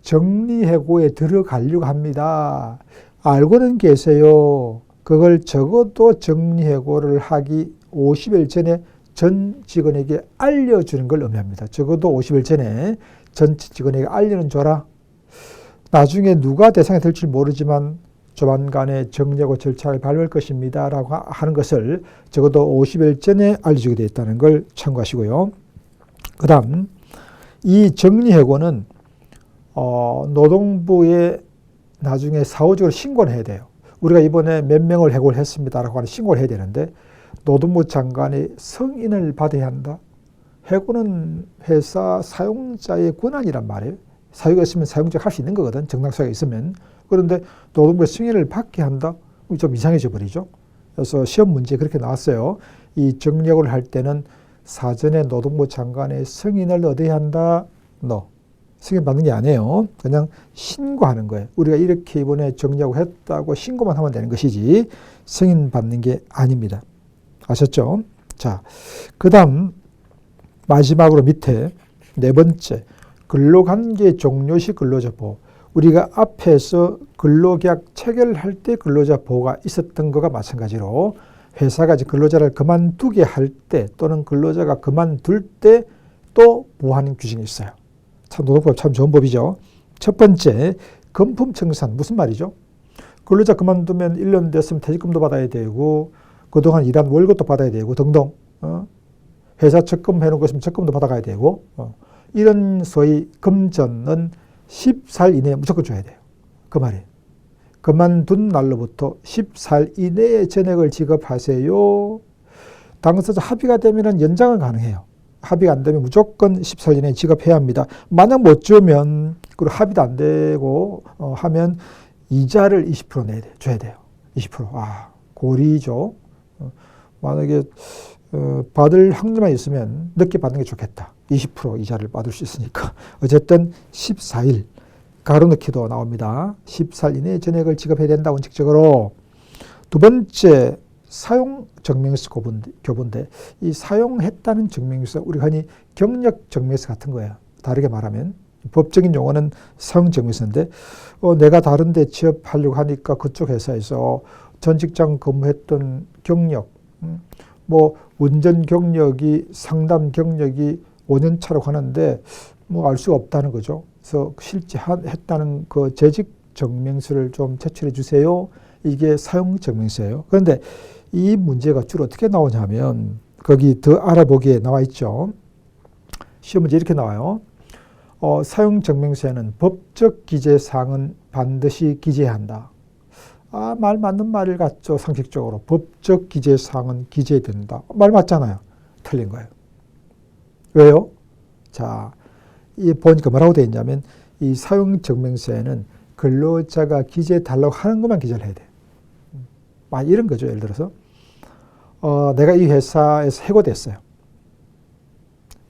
정리해고에 들어가려고 합니다. 알고는 계세요. 그걸 적어도 정리해고를 하기 50일 전에 전 직원에게 알려주는 걸 의미합니다. 적어도 50일 전에 전 직원에게 알려는 줘라. 나중에 누가 대상이 될지 모르지만 조만간에 정리해고 절차를 밟을 것입니다. 라고 하는 것을 적어도 50일 전에 알려주게 되어 있다는 걸 참고하시고요. 그 다음 이 정리해고는 노동부에 나중에 사후적으로 신고를 해야 돼요. 우리가 이번에 몇 명을 해고를 했습니다라고 하는 신고를 해야 되는데 노동부 장관이 승인을 받아야 한다. 해고는 회사 사용자의 권한이란 말이에요. 사유가 있으면 사용자가 할 수 있는 거거든. 정당성이 있으면. 그런데 노동부의 승인을 받게 한다? 좀 이상해져 버리죠. 그래서 시험 문제에 그렇게 나왔어요. 이 정리해고를 할 때는 사전에 노동부 장관의 승인을 얻어야 한다? No. 승인 받는 게 아니에요. 그냥 신고하는 거예요. 우리가 이렇게 이번에 정리해고 했다고 신고만 하면 되는 것이지 승인 받는 게 아닙니다. 아셨죠? 자, 그 다음 마지막으로 밑에 네 번째 근로관계 종료 시 근로자 보호. 우리가 앞에서 근로계약 체결할 때 근로자 보호가 있었던 것과 마찬가지로 회사가 근로자를 그만두게 할 때 또는 근로자가 그만둘 때 또 보호하는 규정이 있어요. 참 노동법 참 좋은 법이죠. 첫 번째 금품청산 무슨 말이죠? 근로자 그만두면 1년 됐으면 퇴직금도 받아야 되고 그동안 일한 월급도 받아야 되고 등등 회사 적금 해놓은 거 있으면 적금도 받아가야 되고 이런 소위 금전은 14일 이내에 무조건 줘야 돼요. 그 말이에요. 그만둔 날로부터 14일 이내에 전액을 지급하세요. 당사자 합의가 되면 연장은 가능해요. 합의가 안 되면 무조건 14일 이내에 지급해야 합니다. 만약 못 주면 그리고 합의도 안 되고 하면 이자를 20% 줘야 돼요. 20%. 고리죠. 만약에 받을 확률만 있으면 늦게 받는 게 좋겠다. 20% 이자를 받을 수 있으니까. 어쨌든 14일 가로넣기도 나옵니다. 14일 이내에 전액을 지급해야 된다. 원칙적으로. 두 번째 사용증명서 교본데 이 사용했다는 증명서 우리가 흔히 경력증명서 같은 거예요. 다르게 말하면 법적인 용어는 사용증명서인데 내가 다른 데 취업하려고 하니까 그쪽 회사에서 전 직장 근무했던 경력 운전 경력이 상담 경력이 5년 차라고 하는데 알 수가 없다는 거죠. 그래서 실제 했다는 그 재직 증명서를 좀 제출해 주세요. 이게 사용 증명서예요. 그런데 이 문제가 주로 어떻게 나오냐면 거기 더 알아보기에 나와 있죠. 시험 문제 이렇게 나와요. 사용 증명서에는 법적 기재사항은 반드시 기재해야 한다. 말 맞는 말을 같죠. 상식적으로. 법적 기재사항은 기재된다. 말 맞잖아요. 틀린 거예요. 왜요? 자, 이 보니까 뭐라고 되어 있냐면 이 사용증명서에는 근로자가 기재해달라고 하는 것만 기재를 해야 돼요. 이런 거죠. 예를 들어서 내가 이 회사에서 해고됐어요.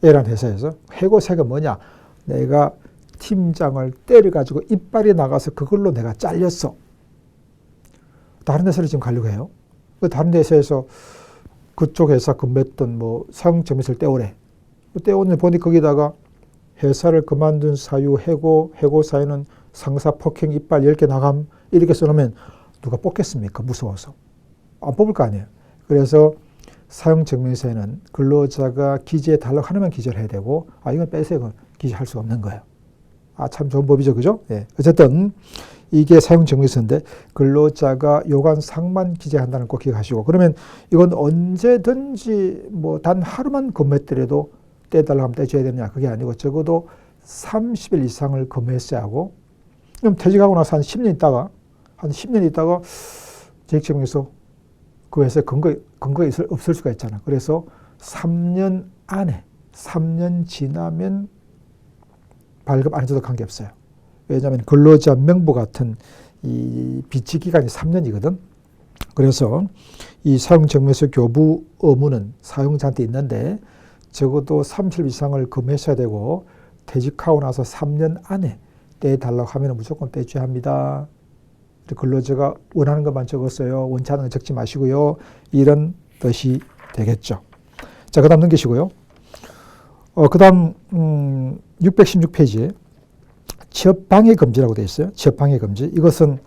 A라는 회사에서. 해고세가 뭐냐? 내가 팀장을 때려가지고 이빨이 나가서 그걸로 내가 잘렸어. 다른 회사를 지금 가려고 해요. 다른 회사에서 그쪽 회사 근무했던 사용증명서를 떼오래. 그때 오늘 보니 거기다가 회사를 그만둔 사유 해고 사유는 상사 폭행 이빨 10개 나감 이렇게 써놓으면 누가 뽑겠습니까? 무서워서. 안 뽑을 거 아니에요. 그래서 사용증명서에는 근로자가 기재해 달라고 하면 기재를 해야 되고 이건 빼세요. 기재할 수가 없는 거예요. 참 좋은 법이죠. 그죠? 예. 어쨌든 이게 사용증명서인데 근로자가 요구한 사항만 기재한다는 거 꼭 기억하시고 그러면 이건 언제든지 뭐 단 하루만 근무했더라도 떼달라고 하면 떼줘야 되느냐 그게 아니고 적어도 30일 이상을 근무했어야 하고 그럼 퇴직하고 나서 한 10년 있다가 재직증명서 그 회사에 근거가 없을 수가 있잖아. 그래서 3년 안에 3년 지나면 발급 안 해줘도 관계없어요. 왜냐하면 근로자 명부 같은 이 비치 기간이 3년이거든. 그래서 이 사용증명서 교부 의무는 사용자한테 있는데 적어도 30일 이상을 근무했어야 되고 퇴직하고 나서 3년 안에 떼달라고 하면 무조건 떼줘야 합니다. 근로자가 원하는 것만 적었어요. 원치 않은 거 적지 마시고요. 이런 뜻이 되겠죠. 자, 그 다음 넘기시고요. 그 다음 616페이지에 취업방해 금지라고 되어 있어요. 취업방해 금지. 이것은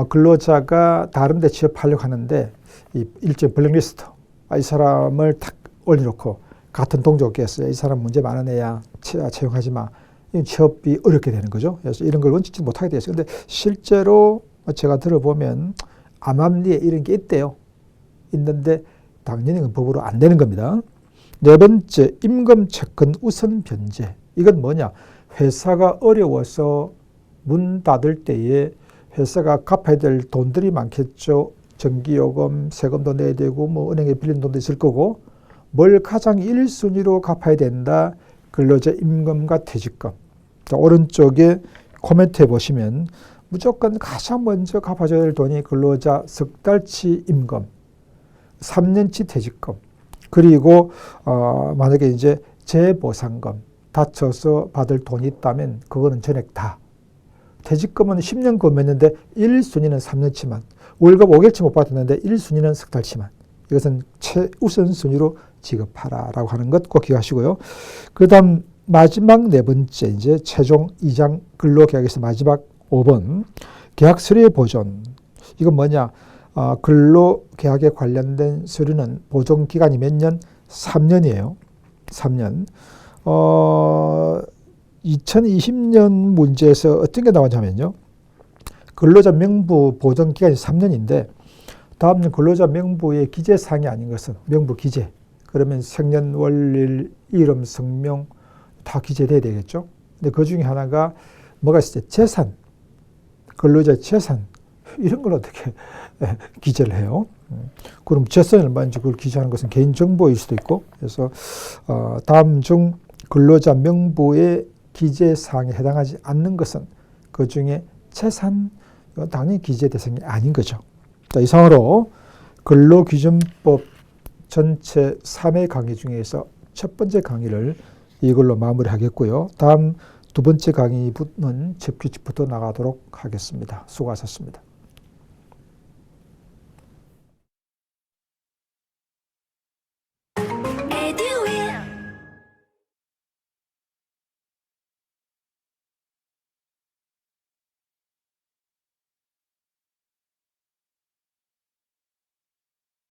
근로자가 다른 데 취업하려고 하는데 일종의 블랙리스트. 이 사람을 탁 올려놓고 같은 동족에 했어요. 이 사람 문제 많은 애야. 채용하지 마. 취업이 어렵게 되는 거죠. 그래서 이런 걸 원칙지 못하게 되어 있어요. 근데 실제로 제가 들어보면 암암리에 이런 게 있대요. 있는데 당연히 법으로 안 되는 겁니다. 네 번째, 임금채권 우선 변제. 이건 뭐냐? 회사가 어려워서 문 닫을 때에 회사가 갚아야 될 돈들이 많겠죠. 전기요금, 세금도 내야 되고 뭐 은행에 빌린 돈도 있을 거고 뭘 가장 1순위로 갚아야 된다? 근로자 임금과 퇴직금. 자, 오른쪽에 코멘트해 보시면 무조건 가장 먼저 갚아줘야 될 돈이 근로자 석 달치 임금, 3년치 퇴직금, 그리고 만약에 이제 재보상금, 다쳐서 받을 돈이 있다면 그거는 전액 다. 퇴직금은 10년 근무했는데 1순위는 3년치만, 월급 5개월치 못 받았는데 1순위는 석 달치만. 이것은 최우선순위로 지급하라라고 하는 것 꼭 기억하시고요. 그 다음 마지막 네 번째 이제 최종 2장 근로계약에서 마지막 5번 계약 서류의 보존. 이건 뭐냐? 근로계약에 관련된 서류는 보존 기간이 몇 년? 3년이에요. 3년. 2020년 문제에서 어떤 게 나왔냐면요. 근로자 명부 보존 기간이 3년인데 다음 근로자 명부의 기재사항이 아닌 것은 명부 기재. 그러면 생년월일, 이름, 성명 다 기재돼야 되겠죠. 근데 그 중에 하나가 뭐가 있어요? 재산, 근로자 재산 이런 걸 어떻게 기재를 해요? 그럼 재산이 얼마인지 그걸 기재하는 것은 개인정보일 수도 있고 그래서 다음 중 근로자 명부의 기재사항에 해당하지 않는 것은 그 중에 재산, 이건 당연히 기재 대상이 아닌 거죠. 자, 이상으로 근로기준법 전체 3회 강의 중에서 첫 번째 강의를 이걸로 마무리하겠고요. 다음 두 번째 강의는 첫 규칙부터 나가도록 하겠습니다. 수고하셨습니다.